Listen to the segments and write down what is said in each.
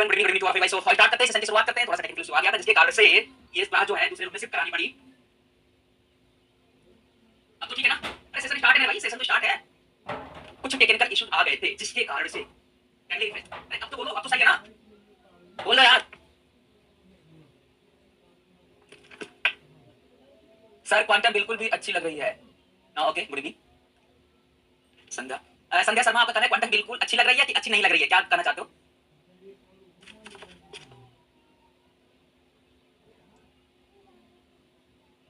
Everyone, good evening to all भाई। So start करते हैं, सेशन की शुरुआत करते हैं। थोड़ा सा टेक्निकल इशू आ गया था जिसके कारण से ये क्लास जो है दूसरे रूम में शिफ्ट करानी पड़ी। अब तो ठीक है ना? अरे सेशन स्टार्ट है भाई, सेशन तो स्टार्ट है। कुछ टेक्निकल इशू आ गए थे जिसके कारण से अरे अब तो बोलो, अब तो सही है ना? बोलो यार। सर क्वांटम बिल्कुल भी अच्छी लग रही है ना। ओके, गुड इवनिंग संध्या। संध्या शर्मा, आपका कहना है क्वांटम बिल्कुल अच्छी लग रही है कि अच्छी नहीं लग रही है, क्या कहना चाहते हो?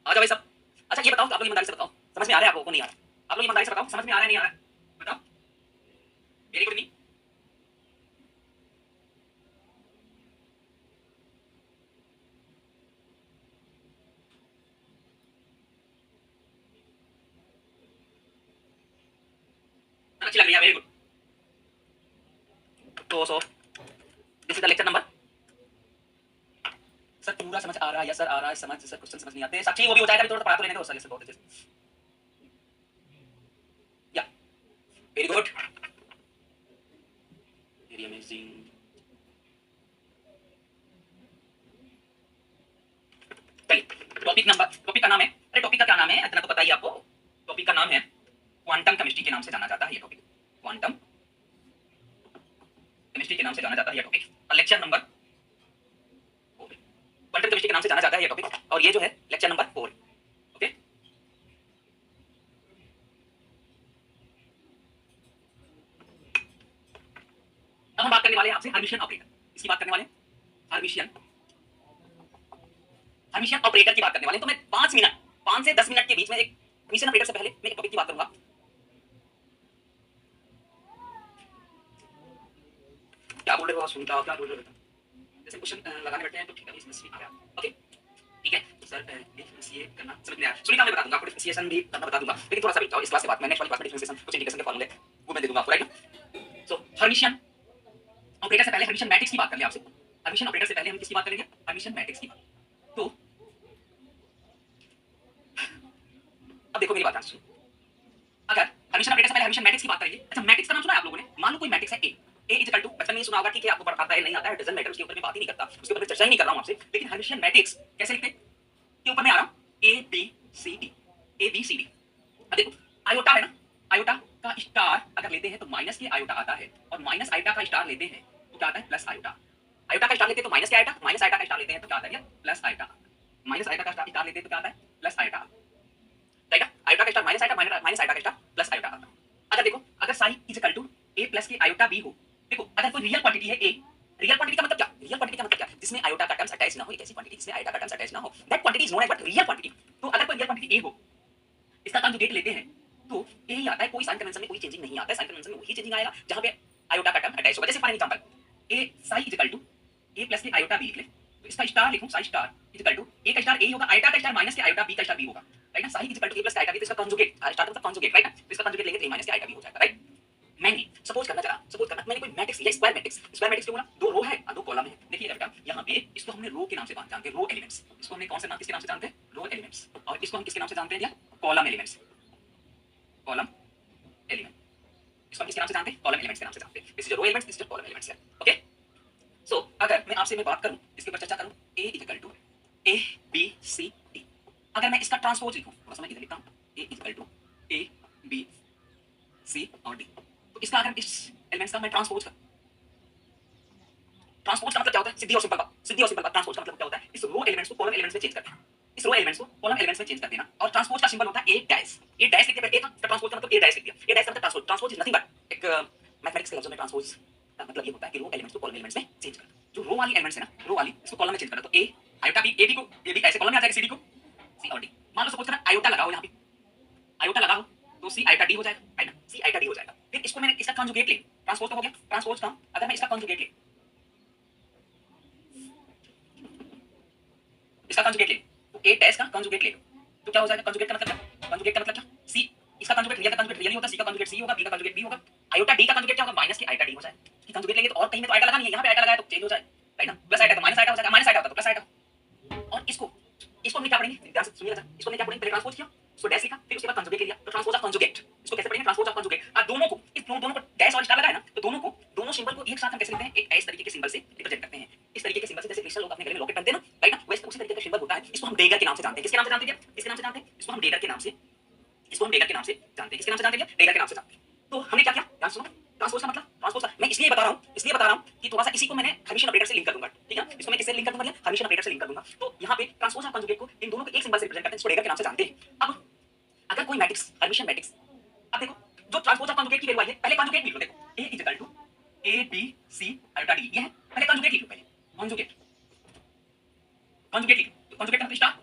आ जाओ भाई सब। अच्छा ये बताओ, आप लोग ईमानदारी से बताओ, समझ में आ रहा है आप लोगों को? नहीं आ रहा? आप लोग ईमानदारी से बताओ, समझ में आ रहा है नहीं आ रहा है? बताओ। Very good evening. अच्छी लग रही है, वेरी गुड। तो सो this is the lecture number. Sir पूरा समझ आ रहा है? यस सर आ रहा है समझ। सर क्वेश्चन समझ नहीं आते। साक्षी वो भी हो जाएगा, थोड़ा पढ़ा तो लेने दो सर। यस बहुत अच्छे या वेरी गुड, वेरी अमेजिंग। चलिए टॉपिक नंबर, टॉपिक का नाम है, अरे टॉपिक का क्या नाम है इतना तो पता ही आपको। टॉपिक का नाम है क्वांटम केमिस्ट्री के नाम से जाना जाता है ये टॉपिक। क्वांटम केमिस्ट्री के नाम से जाना जाता है ये topic. Lecture number 4 quantum chemistry के नाम से जाना जाता है ये टॉपिक, और ये जो है लेक्चर नंबर 4। ओके, अब हम बात करने वाले हैं आपसे हर्मिशियन ऑपरेटर। इसकी बात करने वाले हैं हर्मिशियन, हर्मिशियन ऑपरेटर की बात करने वाले हैं। तो मैं 5 मिनट, 5 से 10 मिनट के बीच में एक हर्मिशियन ऑपरेटर से पहले मैं एक टॉपिक की बात करूंगा। क्या बोल रहे हो? सुनता क्या बोल रहे हो? जैसे क्वेश्चन लगाने बैठे हैं तो ठीक है, इसमें आ गया। ओके ठीक है सर, ये करना समझ में आया। सुनीता मैं बता दूंगा आपको, डिफरेंशिएशन भी करना बता दूंगा, लेकिन थोड़ा सा रुक जाओ। इस क्लास के बाद मैं नेक्स्ट वाली क्लास में डिफरेंशिएशन कुछ इंडिकेशन के फॉर्मूले वो मैं दे दूंगा आपको, राइट ना? सो हर्मिशियन ऑपरेटर से पहले हर्मिशियन मैट्रिक्स की बात कर ले आपसे। हर्मिशियन ऑपरेटर से पहले हम किसकी बात करेंगे? हर्मिशियन मैट्रिक्स की बात। तो अब देखो मेरी बात सुनो, अगर हर्मिशियन ऑपरेटर से पहले हर्मिशियन मैट्रिक्स की बात करेंगे। अच्छा मैट्रिक्स का नाम सुना है आप लोगों ने? मान लो कोई मैट्रिक्स है ए, ए इज इक्वल टू, बचपन में सुना होगा, ठीक है आपको आता है नहीं आता है डजंट मैटर, उसके ऊपर मैं बात ही नहीं करता, उसके ऊपर मैं चर्चा ही नहीं कर रहा हूं आपसे। लेकिन हर्मिशियन मैट्रिक्स कैसे लिखते हैं के ऊपर मैं आ रहा हूं। A B C D, A B C D. अब देखो आयोटा है ना, आयोटा का स्टार अगर लेते हैं तो माइनस के आयोटा आता है, और माइनस आयोटा का स्टार लेते हैं तो क्या आता है? Plus iota. आयोटा का स्टार लेते हैं तो माइनस के आयोटा, माइनस आयोटा का स्टार लेते हैं तो क्या आता है? Plus iota. माइनस आयोटा का स्टार लेते हैं तो क्या आता है? Plus iota, right? आयोटा का star minus iota, minus iota का स्टार प्लस आयोटा आता है। अगर देखो अगर psi is equal to A plus के आयोटा बी हो, देखो अगर कोई रियल क्वांटिटी है ए, रियल क्वांटिटी का मतलब क्या? रियल क्वांटिटी का मतलब क्या? जिसमें आयोटा का टर्म्स अटैच ना हो, एक ऐसी क्वांटिटी जिसमें आयोटा का टर्म्स अटैच ना हो, that quantity is known as what? Real quantity. तो अगर कोई रियल क्वांटिटी ए हो, इसका कंजुगेट लेते हैं तो ए ही आता है। कोई साइन कन्वेंशन में कोई चेंजिंग नहीं आता है। साइन कन्वेंशन में वही चेंजिंग आएगा जहां पे आयोटा का टर्म अटैच होगा। जैसे for example a psi is equal to A plus के आयोटा बी लिख ले, तो इसका स्टार लिखूं psi star is equal to A का स्टार ए होगा, आयोटा का स्टार माइनस के आयोटा बी का स्टार बी होगा, राइट ना? Psi is equal to A plus का आयोटा बी, तो इसका कंजुगेट स्टार मतलब कंजुगेट, राइट ना? तो इसका कंजुगेट लेंगे तो ए माइनस के आयोटा बी हो जाएगा, राइट? मैंने सपोज करना चला, सपोज करना मैंने कोई मैट्रिक्स लिया, स्क्वायर मैट्रिक्स। स्क्वायर मैट्रिक्स क्यों बोला? 2 रो है और 2 कॉलम है। देखिए बेटा यहाँ पे इसको हमने रो के नाम से जानते हैं, रो एलिमेंट्स। इसको हमने कौन से नाम, किसके नाम से जानते हैं? रो एलिमेंट्स। और इसको हम किसके नाम से जानते हैं? Column elements, column element. इसको हम किसके नाम से जानते हैं? कॉलम एलिमेंट्स के नाम से जानते हैं। This is row elements, this is column elements है। ओके सो अगर मैं आपसे बात करूं, इसके ऊपर चर्चा करूं, A is equal to A B C D. अगर मैं इसका ट्रांसपोज लिखूं, थोड़ा सा मैं इधर लिखता हूं, A is equal to A B C और डी। तो इसका अगर इस एलिमेंट्स का मैं ट्रांसपोज कर, ट्रांसपोज का मतलब क्या होता है? सीधी और सिंपल बात, सीधी और सिंपल बात। ट्रांसपोज का मतलब क्या होता है? इस रो एलिमेंट्स को कॉलम एलिमेंट्स में चेंज कर देना, इस रो एलिमेंट्स को कॉलम एलिमेंट्स में चेंज कर देना। और ट्रांसपोज का सिंबल होता है ए डैश। ए डैश लिख दिया, ए का ट्रांसपोज का मतलब ए डैश लिख दिया। ए डैश का मतलब transpose. Transpose is nothing but एक मैथमेटिक्स के लफ्जों में ट्रांसपोज का मतलब ये होता है कि रो एलिमेंट्स को कॉलम एलिमेंट्स में चेंज कर। जो रो वाली एलिमेंट्स है ना, रो वाली, इसको कॉलम में चेंज करना। तो ए आयोटा बी, ए बी को ए बी ऐसे कॉलम में आ जाएगा, सी डी को सी और डी। मान लो सपोज करना आयोटा लगाओ, यहाँ पे आयोटा लगाओ तो सी आयोटा डी हो जाएगा, राइट ना? सी आयोटा डी हो जाएगा। फिर इसको मैंने इसका कंजुगेट ले, ट्रांसपोज तो हो गया, ट्रांसपोज का अगर मैं इसका कंजुगेट ले, इसका कंजुगेट ले तो ए डैश का कंजुगेट ले लो तो क्या हो जाएगा? कंजुगेट का मतलब क्या? कंजुगेट का मतलब क्या? सी। इसका कंजुगेट रियल का कंजुगेट रियल ही होता है, सी का कंजुगेट सी होगा, बी का कंजुगेट बी होगा। आयोटा डी का कंजुगेट क्या होगा? माइनस के आयोटा डी हो जाएगा। कि कंजुगेट लेंगे तो और कहीं में तो आयोटा लगा नहीं है, यहाँ पे आयोटा लगाया तो चेंज हो जाएगा, राइट ना? प्लस आयोटा तो माइनस आयोटा हो जाएगा, माइनस आयोटा होता तो प्लस आयोटा। और इसको इसको हम क्या पढ़ेंगे? ध्यान से सुनिए अच्छा, इसको हमने क्या पढ़ेंगे? पहले ट्रांसपोज किया, उसको डैश लिखा, फिर उसके बाद कंजुगेट लिया, तो ट्रांसपोज ऑफ कंजुगेट। इसको कैसे पढ़ेंगे? Transpose of conjugate. दोनों को, इस दोनों को डैश और स्टार लगाया ना, तो दोनों सिंबल को एक साथ हम कैसे लिखते हैं? एक ऐसे तरीके के सिंबल से रिप्रेजेंट करते हैं। के नाम से, इसको हम डेगर के नाम से जानते हैं। किसके नाम से जानते हैं? डेगर के नाम से जानते हैं। तो हमने क्या किया, ध्यान से सुनो। ट्रांसपोज का मतलब, ट्रांसपोज का मैं इसलिए बता रहा हूं कि थोड़ा सा इसी को मैंने हर्मिशियन ऑपरेटर से लिंक कर दूंगा, ठीक है। इसको मैं किससे लिंक कर दूंगा? हर्मिशियन ऑपरेटर से लिंक कर दूंगा। तो यहाँ पे ट्रांसपोज ऑफ कॉन्जुगेट को इन दोनों को एक सिंबल से रिप्रेजेंट करते हैं, इसको डेगर के नाम से जानते हैं। अब अगर कोई मैट्रिक्स, हर्मिशियन मैट्रिक्स, अब देखो जो ट्रांसपोज ऑफ कॉन्जुगेट की वैल्यू आई है, पहले कॉन्जुगेट लिख लो। देखो A is equal to A B C alpha D, ये है पहले कॉन्जुगेट लिख लो। पहले कॉन्जुगेट, कॉन्जुगेट लिख लो। कॉन्जुगेट का मतलब स्टार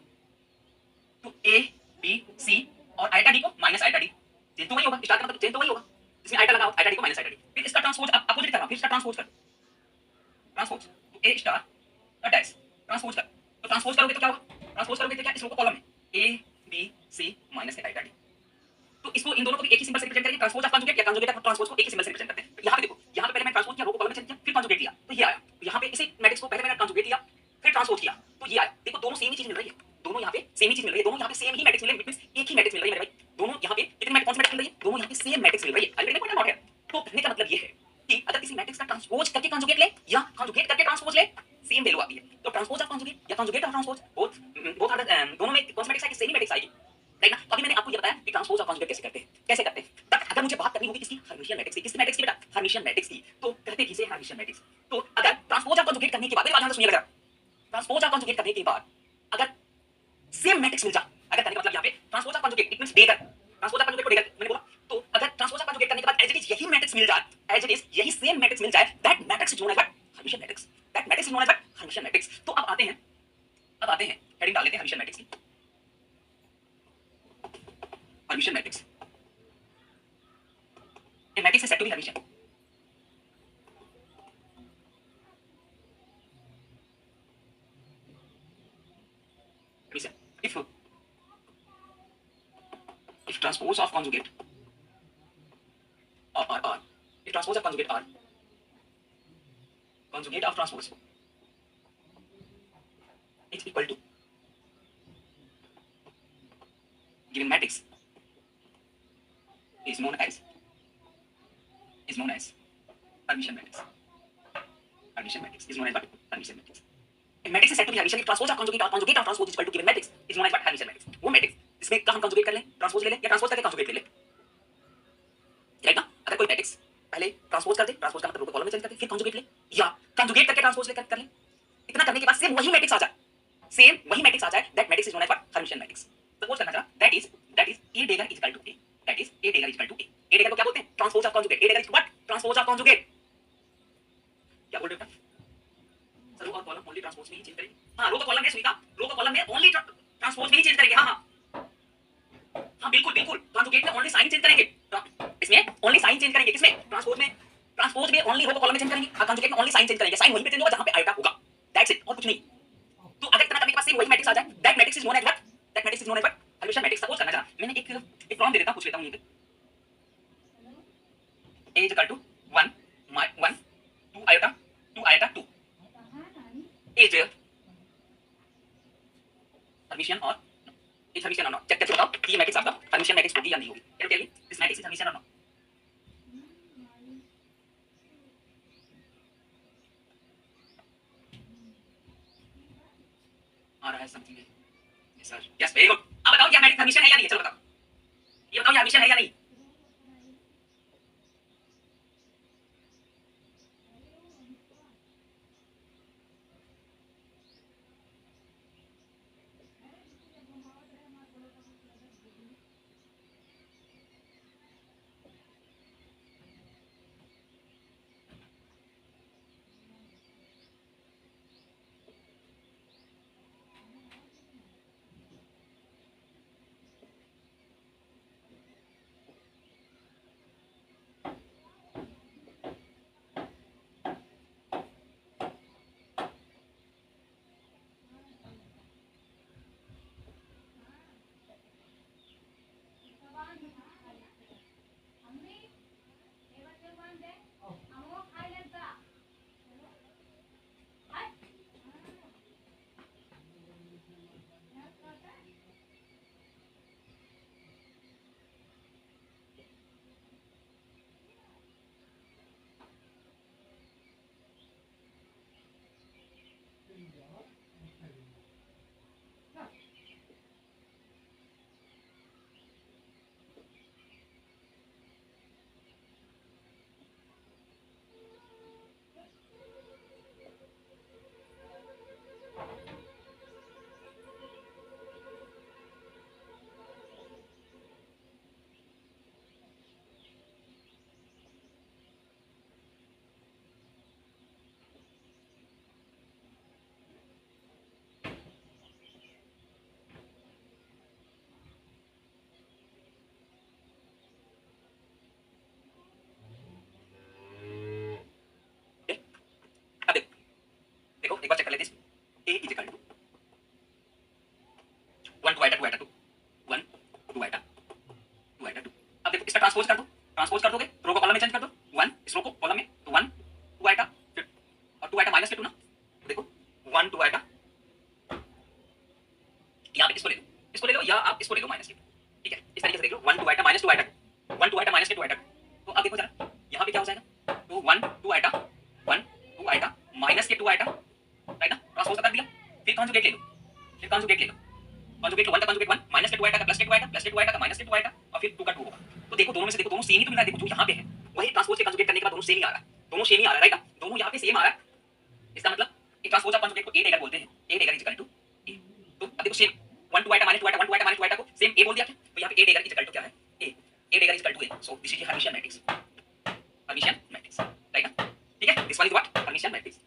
तो A B C और आइटा D को माइनस आइटा D, चेंज तो वही होगा, स्टार का मतलब चेंज तो वही होगा, जिसमें आइटा लगाओ, आइटा D को माइनस आइटा D। फिर इसका ट्रांसपोज अब अपोजिट करना, फिर इसका ट्रांसपोज कर, ट्रांसपोज तो A स्टार और डैश, ट्रांसपोज कर। तो ट्रांसपोज करोगे तो क्या होगा? ट्रांसपोज करोगे तो क्या, इस रो को कॉलम में A B C minus iota D। तो इसको इन दोनों को भी एक ही सिंबल से रिप्रेजेंट करेंगे, ट्रांसपोज ऑफ कॉन्जुगेट या कॉन्जुगेट ऑफ ट्रांसपोज को एक ही सिंबल से रिप्रेजेंट करते हैं। तो यहाँ पे देखो, यहाँ पे पहले मैं ट्रांसपोज किया, रो को कॉलम में चेंज किया, फिर कॉन्जुगेट लिया, तो ये आया। तो यहाँ पे इसी मैट्रिक्स को पहले मैंने कॉन्जुगेट लिया, फिर ट्रांसपोज किया, तो ये आया। देखो दोनों सेम ही चीज मिल रही है, दोनों यहाँ पे सेम ही चीज मिल रही है, दोनों यहाँ पे सेम ही मैट्रिक्स मिल रही है, मींस एक ही मैट्रिक्स मिल रही है मेरे भाई। दोनों यहाँ पे कितनी मैट्रिक्स, कौन सी मैट्रिक्स मिल रही है? दोनों यहाँ पे सेम मैट्रिक्स मिल रही है। अरे पॉइंट नॉट है। तो कहने का मतलब ये है कि अगर किसी मैट्रिक्स का ट्रांसपोज करके कॉन्जुगेट ले या कॉन्जुगेट करके ट्रांसपोज ले, सेम वैल्यू आती है। तो ट्रांसपोज ऑफ कॉन्जुगेट या conjugate of transpose both are दोनों में कौन सी मैट्रिक्स आएगी? सेम ही मैट्रिक्स आएगी, राइट ना। तो अभी मैंने आपको ये बताया कि ट्रांसपोज ऑफ कॉन्जुगेट कैसे करते हैं, कैसे करते हैं। बट अगर मुझे बात करनी होगी किसकी? हर्मिशियन मैट्रिक्स की। किस मैट्रिक्स की बेटा? हर्मिशियन मैट्रिक्स की। तो कहते किसे? Hermitian matrix. तो अगर ट्रांसपोज ऑफ कॉन्जुगेट करने के बाद, ध्यान से सुनिएगा जरा, ट्रांसपोज ऑफ कॉन्जुगेट करने के बाद अगर सेम मैट्रिक्स मिल जाए, अगर करने का मतलब यहाँ पे transpose of conjugate it means dagger, transpose of conjugate को डेगर मैंने बोला। तो अगर ट्रांसपोज ऑफ कॉन्जुगेट करने के बाद एज इट इज यही मैट्रिक्स मिल जाए, एज इट इज यही सेम मैट्रिक्स मिल जाए, that matrix is known as what? Hermitian matrix. That matrix is known as what? Hermitian matrix. तो अब आते हैं हेडिंग डाल लेते हैं हर्मिशियन मैट्रिक्स की। Hermitian matrix, a matrix is said to be hermitian. If transpose of conjugate R, if transpose of conjugate R, conjugate of transpose is equal to given matrix is known as Hermitian matrix. Hermitian matrix is known as what? Hermitian matrix. A matrix is said to be Hermitian if transpose of conjugate or conjugate of transpose is equal to given matrix is known as what? Hermitian matrix. वो matrix इसमें का हम conjugate कर लें, transpose ले लें या transpose करके conjugate ले लें, राइट ना। अगर कोई मैट्रिक्स पहले ट्रांसपोज कर दे, ट्रांसपोज का मतलब रो को कॉलम में चेंज कर दे, फिर कंजुगेट ले या कंजुगेट करके ट्रांसपोज ले कर ले, इतना करने के बाद सेम वही मैट्रिक्स आ जाए, सेम वही मैट्रिक्स आ जाए, that matrix is known as what? Hermitian matrix. Suppose करना जरा, that is A dagger is equal to A, that is A dagger is equal to A। A dagger को क्या बोलते हैं? Transpose of conjugate. A dagger is what? Transpose of conjugate. क्या बोल रहे हो? सर रो और कॉलम ओनली ट्रांसपोज में ही चेंज करेंगे। हां, रो को कॉलम में सुनिका, रो को कॉलम में ओनली ट्रांसपोज में ही चेंज करेंगे। हां हां बिल्कुल बिल्कुल, कंजुगेट में ओनली साइन चेंज करेंगे, इसमें ओनली साइन चेंज करेंगे, किसमें? ट्रांसपोज में ओनली रो को कॉलम में चेंज करेंगे, कंजुगेट में ओनली साइन चेंज करेंगे, साइन वहीं पे चेंज होगा जहां पे आइटा होगा, दैट्स इट, और कुछ नहीं। तो अगर इतना करने के बाद सेम वही मैट्रिक्स आ जाए, that matrix is known as what? That matrix is known as what? Hermitian matrix. Suppose करना जरा, मैंने एक प्रॉब्लम दे देता हूं, पूछ लेता हूं यहीं पे। A is equal to 1 1 2 iota 2 iota 2 is Hermitian और इज हर्मिशियन और नॉट। चेक करके बताओ कि ये मैट्रिक्स आपका हर्मिशियन मैट्रिक्स होगी या नहीं होगी। Can you tell me this matrix is hermitian और नॉट? आ रहा है समथिंग है, yes sir, yes very good. अब बताओ ये मैट्रिक्स हर्मिशियन है या नहीं? चलो बताओ, ये बताओ ये हर्मिशियन है या नहीं? इसका ट्रांसपोज कर दो, ट्रांसपोज कर दोगे तो रो को कॉलम में चेंज कर दो, 1 इस रो को कॉलम में, तो 1 2 आएगा, फिर और 2 आएगा माइनस के 2 ना, तो देखो 1 2 आएगा, यहाँ पे इसको ले लो या आप इसको ले लो माइनस के, ठीक है, इस तरीके से देख लो, 1 2 आएगा माइनस 2 आएगा, 1 2 आएगा माइनस के 2 आएगा, तो अब देखो जरा यहाँ पे क्या हो जाएगा, तो 1 2 आएगा, 1 2 आएगा माइनस के 2 आएगा, राइट ना, ट्रांसपोज कर दिया, फिर कॉन्जुगेट ले लो, फिर कॉन्जुगेट ले लो, कॉन्जुगेट लो 1 का कॉन्जुगेट 1 माइनस के 2 आएगा प्लस के 2 आएगा, प्लस के 2 आएगा माइनस के 2 आएगा और फिर 2 का 2 होगा, तो देखो दोनों में से देखो दोनों सेम ही तो मिल रहा है, देखो जो यहाँ पे है वही ट्रांसपोज से कॉन्जुगेट करने के बाद दोनों सेम ही आ रहा है, दोनों सेम ही आ रहा है, राइट ना, दोनों यहाँ पे सेम आ रहा है, इसका मतलब एक ट्रांसपोज ऑफ कॉन्जुगेट को ए टेगर बोलते हैं, ए टेगर इज इक्वल टू ए, तो अब देखो सेम 1 2 आएगा माइनस 2 आएगा 1 2 आएगा माइनस 2 आएगा को सेम ए बोल दिया क्या, तो यहाँ पे A dagger is equal to क्या है, A dagger is equal to A, so this is Hermitian matrix, Hermitian matrix, right ना, ठीक है, this one is what Hermitian matrix,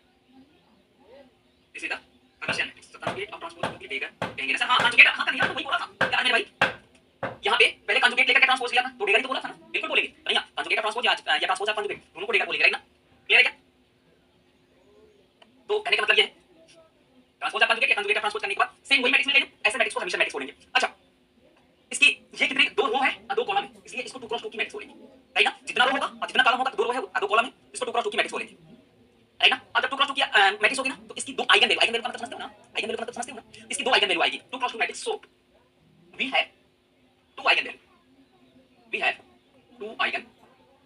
this is the Hermitian matrix, तो कॉन्जुगेट ऑफ ट्रांसपोज को dagger कहेंगे ना sir, हां कॉन्जुगेट हां कर दिया तो वही बोला था यार मेरे भाई, यहाँ पे पहले कॉन्जुगेट लेकर के ट्रांसपोज लिया था तो टेगर ही तो बोला था ना, बिल्कुल बोलेंगे, नहीं कॉन्जुगेट ऑफ ट्रांसपोज या ट्रांसपोज ऑफ कॉन्जुगेट दोनों को टेगर बोलेंगे, राइट ना, क्लियर है क्या, तो कहने का मतलब ये है ट्रांसपोज ऑफ कॉन्जुगेट या कॉन्जुगेट ऑफ ट्रांसपोज करने के बाद सेम वही मैट्रिक्स में ले लो, ऐसे मैट्रिक्स को हमेशा मैट्रिक्स बोलेंगे, अच्छा इसकी ये कितने दो रो है और दो कॉलम है, इसलिए इसको 2 क्रॉस 2 की मैट्रिक्स बोलेंगे, राइट ना, जितना रो होगा और जितना कॉलम होगा, दो रो है और दो कॉलम है, इसको 2 क्रॉस 2 की मैट्रिक्स बोलेंगे, राइट ना, अब जब 2 क्रॉस 2 की मैट्रिक्स होगी ना तो इसकी दो आइगन वैल्यू, आइगन वैल्यू का मतलब समझते हो ना, आइगन वैल्यू का मतलब समझते हो ना, इसकी दो आइगन वैल्यू आएगी 2 cross 2 matrix, so we have two eigen value, we have two eigen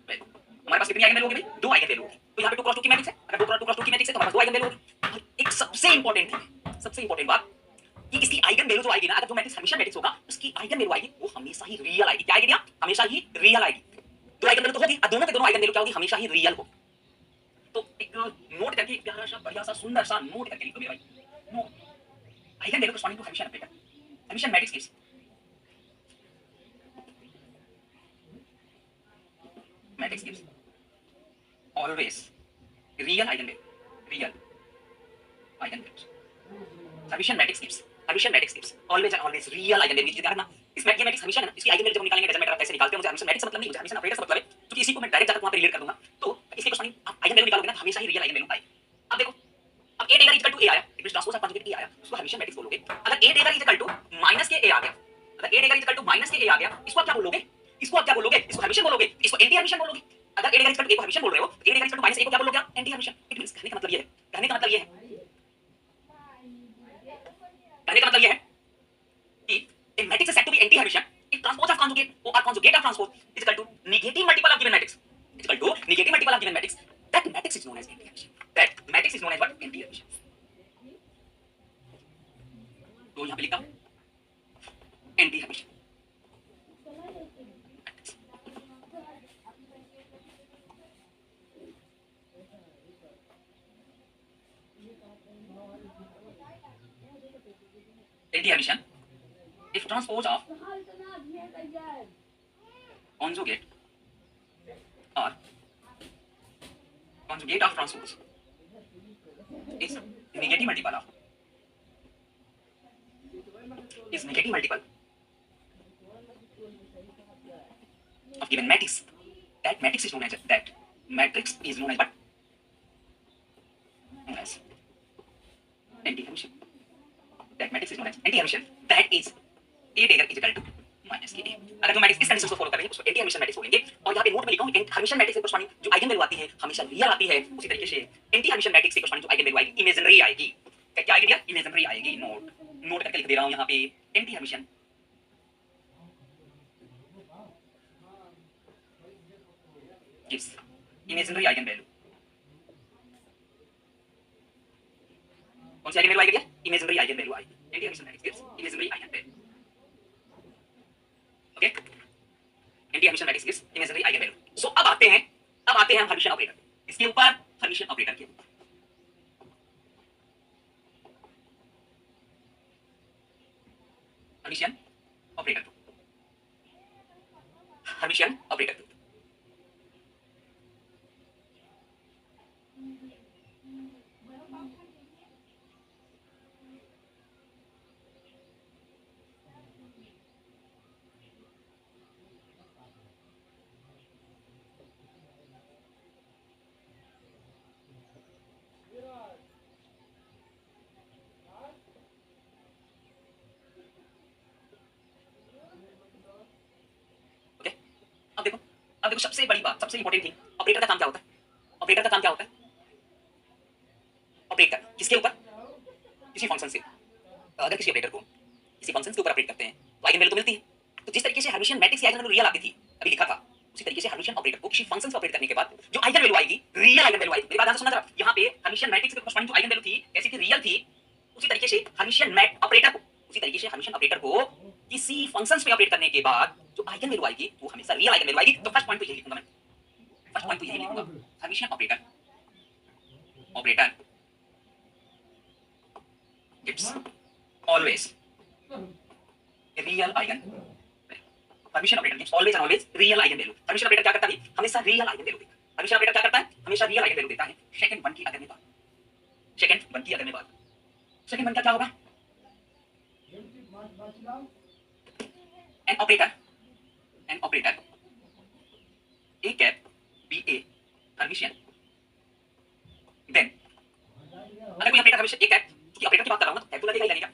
value, हमारे पास कितनी आइगन वैल्यू होगी भाई, दो आइगन वैल्यू होगी, तो यहाँ पे 2 क्रॉस 2 की मैट्रिक्स है, अगर 2 क्रॉस 2 की मैट्रिक्स है तो हमारे पास दो आइगन वैल्यू होगी, और एक सबसे इंपॉर्टेंट थिंग, सबसे इंपॉर्टेंट बात कि इसकी आइगन वैल्यू जो आएगी ना, अगर जो मैट्रिक्स हमेशा मैट्रिक्स होगा उसकी आइगन वैल्यू आएगी वो हमेशा ही रियल आएगी, क्या आएगी भैया, हमेशा ही रियल आएगी, दो आइगन वैल्यू तो होगी और दोनों के दोनों आइगन वैल्यू क्या होगी, हमेशा ही रियल होगी, तो एक नोट करके प्यारा सा बढ़िया सा सुंदर सा नोट करके लिख दो मेरे भाई, note eigen value corresponding to Hermitian operator, hermitian matrix gives matrix gives always real eigen value, real eigen values, hermitian matrix gives, hermitian matrix gives always and always real eigen value, ध्यान रखना, इस ये matrix हमेशा है ना, इसकी eigen value जब हम निकालेंगे डजंट मैटर आप कैसे निकालते हो, मुझे हर्मिशियन मैट्रिक्स से मतलब नहीं, मुझे हर्मिशियन ऑपरेटर से मतलब है, क्योंकि इसी को मैं डायरेक्ट जाकर वहां पे रिलेट कर दूंगा, तो इसके कॉरस्पॉन्डिंग आप आइगन वैल्यू निकालोगे ना हमेशा ही रियल आइगन वैल्यू आएगी, अब देखो अब ए टेगर इक्वल टू ए आया, it means transpose of conjugate A आया, उसको हर्मिशियन मैट्रिक्स बोलोगे, अगर A dagger equal to minus के ए आ गया, अगर A dagger equal to minus के ए आ गया, इसको आप क्या बोलोगे, इसको आप क्या बोलोगे, इसको हर्मिशियन बोलोगे, इसको एंटी हर्मिशियन बोलोगे, अगर ए टेगर इक्वल टू ए को हर्मिशियन बोल रहे हो, ए टेगर इक्वल टू माइनस ए को क्या बोलोगे आप, एंटी हर्मिशियन, इट मींस कहने का मतलब ये है, कहने का मतलब ये है, कहने का मतलब ये है कि a matrix is said to be anti Hermitian if transpose of conjugate or conjugate of transpose is equal to negative multiple of given matrix, is equal to negative multiple of given matrix, that matrix is known as anti Hermitian, that matrix is known as what, anti Hermitian, तो यहाँ पे लिखता हूँ anti Hermitian, anti Hermitian if transpose of conjugate or conjugate of transpose is negative multiple of given matrix, that matrix is known as what, known as anti-Hermitian, that matrix is known as anti-Hermitian, that is a dagger is equal to minus के A, अगर जो matrix इस condition को follow कर रहे हैं उसको anti Hermitian matrix बोलेंगे, और यहाँ पे नोट में लिखा हूँ हर्मिशियन मैट्रिक्स के कॉरस्पॉन्डिंग जो आइगन वैल्यू आती है हमेशा रियल आती है, उसी तरीके से एंटी हर्मिशियन मैट्रिक्स के कॉरस्पॉन्डिंग जो आइगन वैल्यू आएगी इमेजिनरी आएगी, क्या आएगी भैया, इमेजिनरी आएगी, नोट करके लिख दे रहा हूँ यहाँ पे anti Hermitian gives imaginary eigenvalue, कौन सी आइगन वैल्यू आएगी भैया, इमेजिनरी आइगन वैल्यू आएगी, anti Hermitian matrix gives imaginary eigenvalue, okay, anti Hermitian matrix gives imaginary eigenvalue, so अब आते हैं हम हर्मिशियन ऑपरेटर, इसके ऊपर हर्मिशियन ऑपरेटर के ऊपर, हर्मिशियन ऑपरेटर, हर्मिशियन ऑपरेटर, अब देखो अब देखो सबसे बड़ी बात, सबसे इंपॉर्टेंट थिंग, ऑपरेटर का काम क्या होता है? ऑपरेटर का काम क्या होता है? ऑपरेट करना किसके ऊपर? किसी फंक्शन से। अगर किसी ऑपरेटर को किसी फंक्शन के ऊपर ऑपरेट करते हैं तो आइगन वैल्यू तो मिलती है। तो जिस तरीके से हर्मिशियन मैट्रिक्स की आइगन वैल्यू रियल आती थी, अभी लिखा था, उसी तरीके से हर्मिशियन ऑपरेटर को किसी फंक्शन से ऑपरेट करने के बाद जो आइगन वैल्यू आएगी, रियल आइगन वैल्यू आएगी। मेरी बात ध्यान से सुनना जरा। यहाँ पे हर्मिशियन मैट्रिक्स के कॉरस्पॉन्डिंग जो आइगन वैल्यू थी, कैसी थी? रियल थी। उसी तरीके से हर्मिशियन मैट ऑपरेटर को, उसी तरीके से हर्मिशियन ऑपरेटर को किसी फंक्शंस पे ऑपरेट करने के बाद जो आइगन वैल्यू आएगी वो हमेशा रियल आइगन वैल्यू आएगी। तो फर्स्ट पॉइंट तो यही लिखूंगा मैं, फर्स्ट पॉइंट तो यही लिखूंगा, Hermitian operator operator it's always real eigen, Hermitian operator gives always and always real eigen value. Hermitian operator क्या करता है? हमेशा रियल आइगन वैल्यू देता है। हर्मिशियन ऑपरेटर क्या करता है? हमेशा रियल आइगन वैल्यू देता है। सेकंड वन की अगर मैं बात, सेकंड वन की अगर मैं बात, सेकंड वन का क्या होगा? An operator, an operator A cap B A hermitian, then अगर कोई ऑपरेटर हर्मिशियन ए कैप, क्योंकि ऑपरेटर की बात कर रहा हूं ना, कैप तो लगेगा ही लगेगा।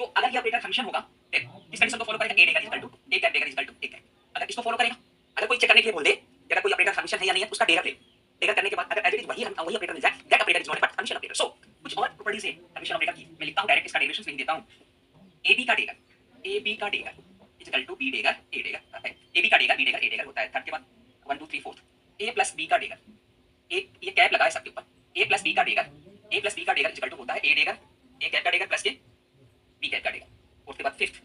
तो अगर ये ऑपरेटर हर्मिशियन होगा, देन इस कंडीशन को फॉलो करेगा, ए देगा इक्वल टू ए कैप देगा इक्वल टू ए कैप। अगर इसको फॉलो करेगा, अगर कोई चेक करने के लिए बोल दे कि अगर कोई ऑपरेटर हर्मिशियन है या नहीं है, उसका डेगा ले, डेगा करने के बाद अगर एज इट इज वही ऑपरेटर मिल जाए, that operator is not but Hermitian operator. So कुछ और प्रॉपर्टीज है हर्मिशियन ऑपरेटर की, मैं लिखता हूं डायरेक्ट, इसका डेरिवेशन लिख देता हूं। ए बी का डेगा, ए बी का dagger equal to B dagger A dagger, A B का डेगा बी डेगा ए डेगा होता है। थर्ड के बाद 1 2 3 4 ए प्लस बी का डेगा, ए ये कैप लगा है सबके ऊपर, ए प्लस बी का डेगा, ए प्लस बी का डेगा इक्वल टू होता है ए डेगा ए कैप का डेगा प्लस के बी कैप का डेगा। और उसके बाद फिफ्थ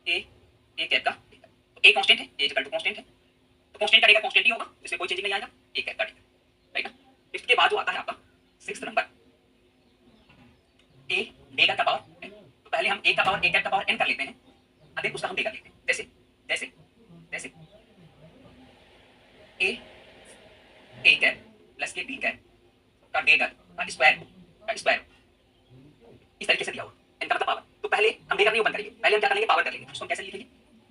ए कैप का डेगा, तो ए कांस्टेंट है, ए इक्वल टू कांस्टेंट है, तो कांस्टेंट का डेगा कांस्टेंट ही होगा, इसमें कोई चेंज नहीं आएगा, ए कैप का डेगा, राइट ना। फिफ्थ के बाद जो आता है आपका सिक्स्थ नंबर, ए डेगा का पावर, तो पहले हम ए का पावर ए कैप का पावर n कर लेते हैं, अब उसका हम डेगा लेते हैं, जैसे जैसे जैसे ए कैप प्लस के बी कैप का डेगा का स्क्वायर इस तरीके से दिया हुआ, n का मतलब पावर। तो पहले हम डेगा नहीं ओपन करेंगे, पहले हम क्या करेंगे? पावर कर लेंगे। उसको हम कैसे लिखेंगे?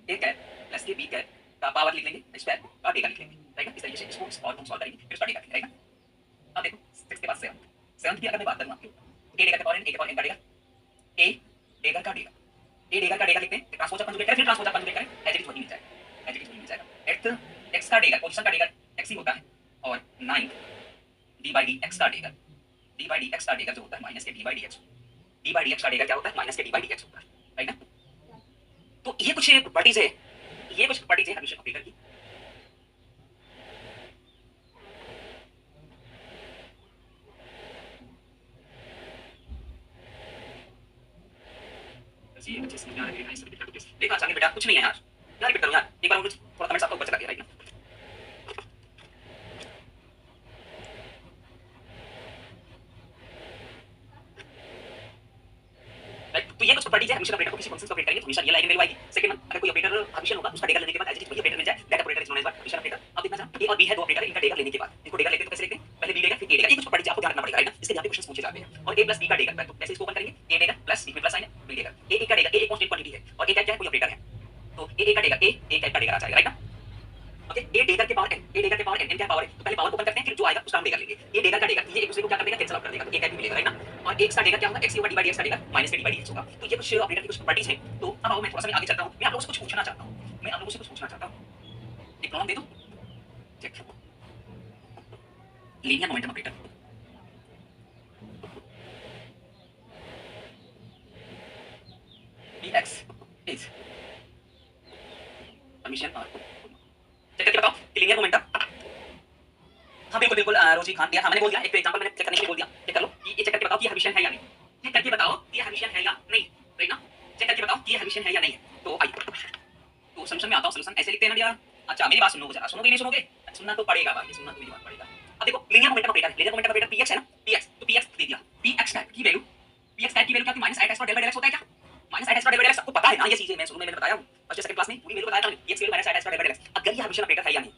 ए कैप प्लस के बी कैप का पावर लिख लेंगे, स्क्वायर का डेगा लिख लेंगे, राइट ना। इस तरीके से इसको सॉल्व करेंगे, फिर उसका डेगा लिखेंगे, राइट ना। अब देखो 6 के बाद 7 की अगर मैं बात करूं आपकी, ए डेगा का पावर n, ए के पावर n का डेगा, ए डेगा का डेगा, ए डेगा का डेगा लिखते हैं, ट्रांसपोज कंजुगेट करें, फिर ट्रांसपोज कंजुगेट करें, एज इट इज वही मिल जाएगा, एज इट इज वही मिल जाएगा। एट एक्स का डेगा, पोजीशन का डेगा एक्स ही होता है, और 9 डी बाई डी एक्स का डेगा, डी बाई डी एक्स का डेगा जो होता है माइनस के D by D x, D by D x का डेगा क्या होता है? माइनस के डी बाई डी एक्स होता है, राइट ना। तो ये कुछ प्रॉपर्टीज है, ये कुछ प्रॉपर्टीज है हर्मिशियन ऑपरेटर की। ये अच्छे से समझ आ रहा है, इस रिपीट करके देखा आगे बेटा, कुछ नहीं है यार, यार रिपीट करो यार एक बार, मुझे थोड़ा कमेंट्स आपको ऊपर चला गया, राइट ना। तो ये कुछ प्रॉपर्टीज है हर्मिशियन ऑपरेटर को किसी फंक्शन से ऑपरेट करेंगे तो हमेशा रियल आइगन वैल्यू आएगी। सेकंड वन, अगर कोई ऑपरेटर हर्मिशियन होगा, उसका डेगा लेने के बाद एज इट इज वही ऑपरेटर मिल जाए, that operator is known as hermitian operator. अब देखना जरा, ए और बी है दो ऑपरेटर, इनका डेगा लेने के बाद, इनको डेगा लेते हैं तो कैसे लेते हैं? पहले बी डेगा फिर ए डेगा, ये कुछ प्रॉपर्टीज आपको ध्यान रखना पड़ेगा, राइट ना। इसके यहाँ पे क्वेश्चंस पूछे जाते हैं। और ए प्लस बी का डेगा, तो कैसे इसको ओपन करेंगे? ए डेगा प्लस इसमें प्लस साइन है, बी डेगा, ए का डेगा, ए एक कांस्टेंट क्वांटिटी है और ए कैप क्या है? कोई ऑपरेटर है, तो ए का डेगा, ए कैप का डेगा आ जाएगा, राइट ना। ओके, ए डेगा के पावर n, ए डेगा के पावर n, n क्या पावर है? तो पहले पावर को ओपन करते हैं, फिर जो आएगा उसका हम डेगा लेंगे। ए डेगा का डेगा, ये एक दूसरे को क्या कर देगा? कैंसिल आउट कर देगा, तो ए कैप भी मिलेगा, राइट ना। और x का डेगा क्या होगा? x D by D x का डेगा माइनस के डी बाई डी एक्स होगा। तो ये कुछ ऑपरेटर की कुछ प्रॉपर्टीज हैं। तो अब आओ मैं थोड़ा सा आगे चलता हूं, मैं आप लोगों से कुछ पूछना चाहता हूं, मैं आप लोगों से कुछ पूछना चाहता हूं। एक प्रॉब्लम दे दूं, check, linear momentum operator, dx is hermitian और चेक करके बताओ कि लीनियर मोमेंटम, हाँ बिल्कुल बिल्कुल रोजी खान दिया, हाँ मैंने बोल दिया, एक एग्जांपल मैंने चेक करने के लिए बोल दिया, चेक कर लो कि ये चेक करके बताओ कि हर्मिशियन है या नहीं, चेक करके बताओ कि हर्मिशियन है या नहीं, राइट ना। चेक करके बताओ कि हर्मिशियन है या नहीं है। तो आइए, तो सॉल्यूशन में आता हूं, सॉल्यूशन ऐसे लिखते हैं ना भैया। अच्छा मेरी बात सुनो जरा, सुनोगे नहीं सुनोगे? सुनना तो पड़ेगा भाई, सुनना तो मेरी बात पड़ेगा। अब देखो linear momentum operator, linear momentum operator px है ना, px, तो px दे दिया, px टाइप की वैल्यू, px टाइप की वैल्यू क्या कि minus i type del by del x होता है क्या? Minus i type del by del x सबको पता है ना, ये चीजें मैं शुरू में मैंने बताया हूं, फर्स्ट सेकंड क्लास में पूरी मेरे को बताया था, px की value minus i type del by del x। अगर ये हर्मिशियन ऑपरेटर है या नहीं,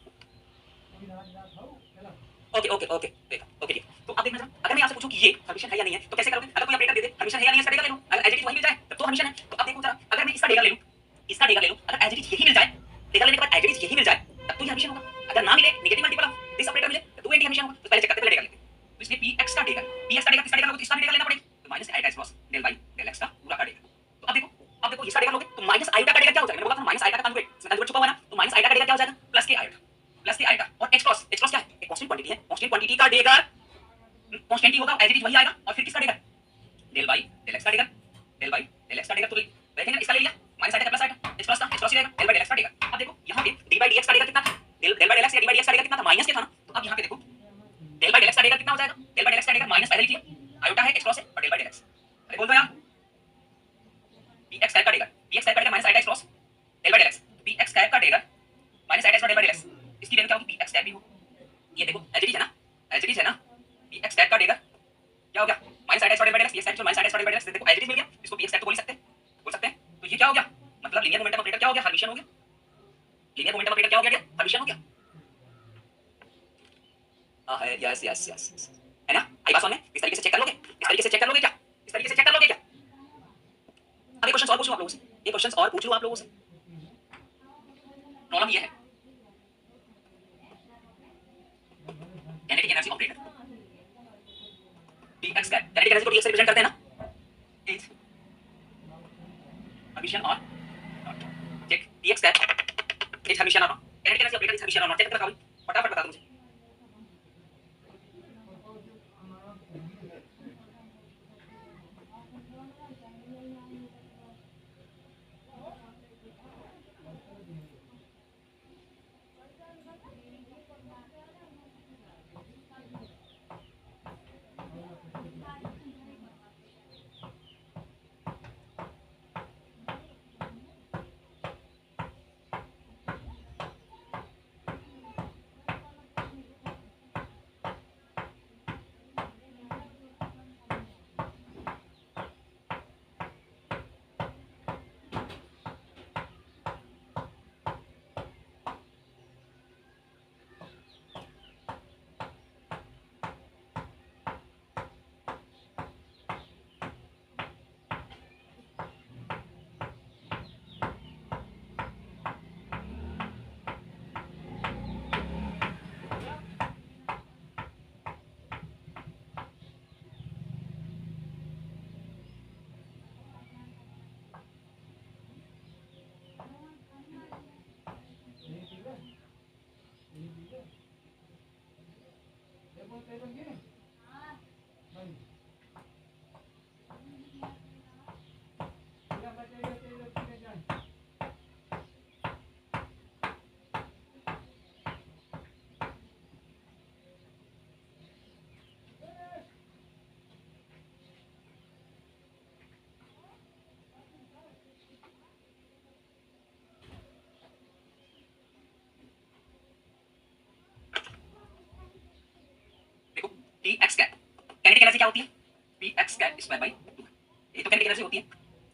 ओके ओके ओके देखा, ओके ठीक। तो अब देखना जरा, अगर मैं आपसे पूछूं कि ये हर्मिशियन है या नहीं है, तो कैसे करोगे? अगर कोई ऑपरेटर दे दे हर्मिशियन है या नहीं है, इसका डेगा ले लो, अगर एज इट इज वही मिल जाए तब तो हर्मिशियन है। तो अब देखो जरा, अगर मैं इसका डेगा ले लूं, इसका डेगा ले लूं, अगर एज इट इज यही मिल जाए, डेगा लेने के बाद एज इट इज यही मिल जाए, तब तो ये हर्मिशियन होगा। अगर ना मिले, negative multiple of this operator मिले, तो एंटी हर्मिशियन होगा। तो पहले चेक करते हैं, पहले डेगा लेते हैं। तो इसमें px का डेगा, px का डेगा किसका डेगा लोगे? तो इसका भी डेगा लेना पड़ेगा, तो minus i times cross del by del x का पूरा का डेगा। तो अब देखो इसका डेगा लोगे तो माइनस i का डेगा क्या हो जाएगा? मैंने बोला था माइनस i का कंजुगेट, इसमें कंजुगेट छुपा हुआ है ना, तो माइनस i का डेगा क्या हो जाएगा? प्लस के i। देगा कांस्टेंट ही होगा, एज इट इज वही आएगा, और फिर किसका देगा डेल बाई डेल एक्स का देगा, डेल बाई डेल एक्स का देगा। तो देखेंगे इसका ले लिया, माइनस आएगा प्लस आएगा, एक्स प्लस था एक्स प्लस ही रहेगा, डेल बाई डेल एक्स का देगा। अब देखो यहाँ पे डी बाई डी एक्स का देगा कितना था, डेल बाई डेल एक्स या डी बाई डी एक्स का देगा कितना था, माइनस के था ना। तो अब यहाँ पे देखो डेल बाई डेल एक्स का देगा कितना हो जाएगा, डेल बाई डेल एक्स का देगा माइनस पहले लिख लिया, आयोटा है एक्स क्रॉस है और डेल बाई डेल एक्स। अरे बोल दो यार, पी एक्स स्क्वायर का देगा, पी एक्स स्क्वायर का देगा minus iota x cross del by del x, p x square का देगा minus iota x del by del x. इसकी वैल्यू क्या होगी, पी एक्स स्क्वायर भी हो, ये देखो एज इट इज है ना, एज इट इज है ना, पी एक्स स्क्वायर का देगा क्या हो गया minus iota x del by del X, ये square minus iota x del by del X. देखो एज इट इज मिल गया, इसको पी एक्स स्क्वायर तो बोल सकते हैं, बोल सकते हैं। तो ये क्या हो गया, मतलब लीनियर मोमेंटम ऑपरेटर क्या हो गया, हर्मिशियन हो गया। लीनियर मोमेंटम ऑपरेटर क्या हो गया, हर्मिशियन हो गया। हां है, यस यस यस है ना। आई बात समझ में, इस तरीके से चेक कर लोगे, इस तरीके से चेक कर लोगे क्या, इस तरीके से चेक कर लोगे क्या। अब एक क्वेश्चन और पूछ लूं आप लोगों से, ये क्वेश्चन और पूछ लूं आप लोगों से। प्रॉब्लम ये है, काइनेटिक एनर्जी ऑपरेटर dx का काइनेटिक एनर्जी को dx से रिप्रेजेंट करते हैं ना, इज हर्मिशियन और नॉट। चेक dx का इज हर्मिशियन और not, kinetic energy operator is hermitian और नॉट। चेक करके बताओ, फटाफट बता दो मुझे। देखो dx कैप काइनेटिक एनर्जी क्या होती है, px कैप स्क्वायर बाय 2, ये तो काइनेटिक एनर्जी होती है।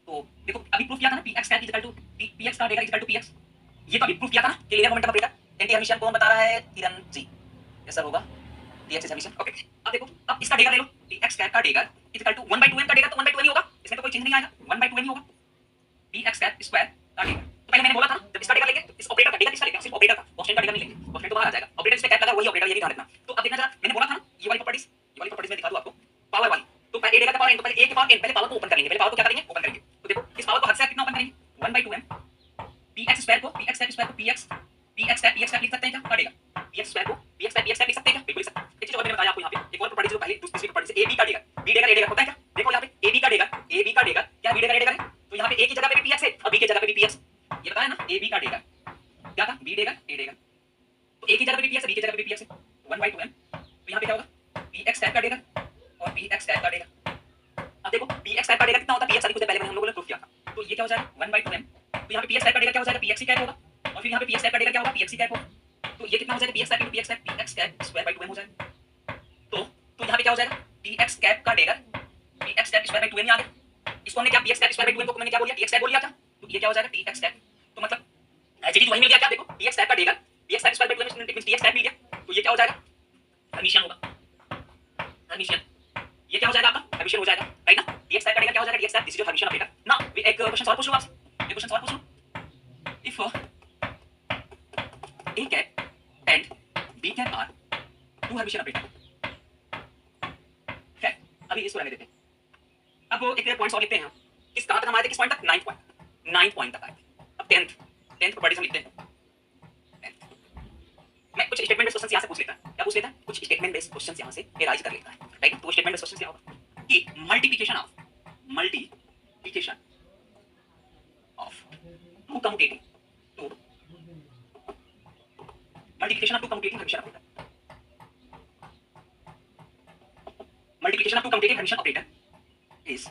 तो देखो अभी प्रूफ किया था ना, px cap equal to px का देगा इक्वल टू px, ये तो अभी प्रूफ किया था ना कि linear momentum operator anti Hermitian कौन बता रहा है, किरण जी। ये सब होगा dx इज हर्मिशियन। ओके अब देखो, अब इसका देगा ले लो, px कैप का देगा इक्वल टू 1/2m का देगा, तो 1/2m ही होगा, इसमें तो कोई चेंज नहीं आएगा, 1/2m ही होगा px कैप स्क्वायर का देगा। तो पहले मैंने बोला था ना, जब इसका देगा लेंगे तो इस ऑपरेटर का देगा किसका लेंगे, सिर्फ ऑपरेटर का, कांस्टेंट का देगा नहीं लेंगे, कांस्टेंट तो बाहर आ जाएगा, ऑपरेटर इसमें कैप लगा वही ऑपरेटर, ये भी ध्यान रखना। तो अब देखना जरा, मैंने बोला था ना ये वाली प्रॉपर्टीज में दिखा दूं आपको, पावर वाली। तो पहले a देगा पावर n, तो पहले a के पावर n, पहले पावर को ओपन कर लेंगे, पहले पावर को क्या करेंगे, ओपन करेंगे। तो देखो इस पावर को हद से कितना ओपन करेंगे, 1/2m px स्क्वायर को px स्क्वायर को px लिख सकते हैं क्या, काटेगा px स्क्वायर को px स्क्वायर लिख सकते हैं क्या, बिल्कुल लिख सकते हैं। एक चीज और मैंने बताया आपको, यहाँ पे एक और प्रॉपर्टी जो पहले दूसरी प्रॉपर्टी से ab का देगा, b देगा a देगा, होता है क्या, देखो यहाँ पे ab का देगा क्या b देगा a देगा, तो यहाँ पे a की जगह पे भी px है और b की जगह पे भी px, ये बताया ना, ab का देगा क्या था, b देगा a देगा, तो a की जगह पे भी px है, b की जगह पे भी px है, 1/2m। तो यहाँ पे क्या होगा, px स्क्वायर का देगा और px स्क्वायर का देगा। अब देखो px स्क्वायर का देगा कितना होता है, px अभी कुछ देर पहले हम लोगों ने प्रूफ किया था, तो ये क्या हो जाएगा 1/2m। तो यहाँ पे px स्क्वायर का देगा क्या हो जाएगा, px ही कैप होगा, और फिर यहाँ पे px स्क्वायर का देगा क्या होगा, px ही कैप होगा। तो ये कितना हो जाएगा, px स्क्वायर बाय 2m हो जाएगा। तो यहाँ पे क्या हो जाएगा, px कैप का dagger px square by 2m आ गया। इसको हमने क्या px स्क्वायर बाय 2m को मैंने क्या बोला, px स्क्वायर बोल लिया था, तो ये क्या हो जाएगा px स्क्वायर। तो मतलब एचडी वही मिल गया क्या, देखो px स्क्वायर का dagger px square by 2m means dx square मिल गया, तो ये क्या हो जाएगा, हर्मिशियन होगा, हर्मिशियन। ये क्या हो जाएगा आपका, हर्मिशियन हो जाएगा, राइट ना। dx स्क्वायर का देगा क्या हो जाएगा, dx square, this is your Hermitian operator. Now एक क्वेश्चन और पूछ लूं आपसे, एक क्वेश्चन और पूछ लूं, if a cap and b cap are two Hermitian operator, ठीक है। अभी इसको रहने देते हैं, अब एक पॉइंट्स और लिखते हैं। किस कहां तक हम आए थे, किस पॉइंट तक, 9th पॉइंट तक आए थे। अब 10th प्रॉपर्टीज हम लिखते हैं। मैं कुछ स्टेटमेंट क्वेश्चन यहाँ से पूछ लेता है, क्या पूछ लेता है, कुछ स्टेटमेंट बेस्ड क्वेश्चन यहाँ से एराइज कर लेता है, राइट। तो स्टेटमेंट बेस्ड क्वेश्चन क्या होगा कि multiplication of two commutative multiplication of two commutative hermitian operator, multiplication of two commutative hermitian operator is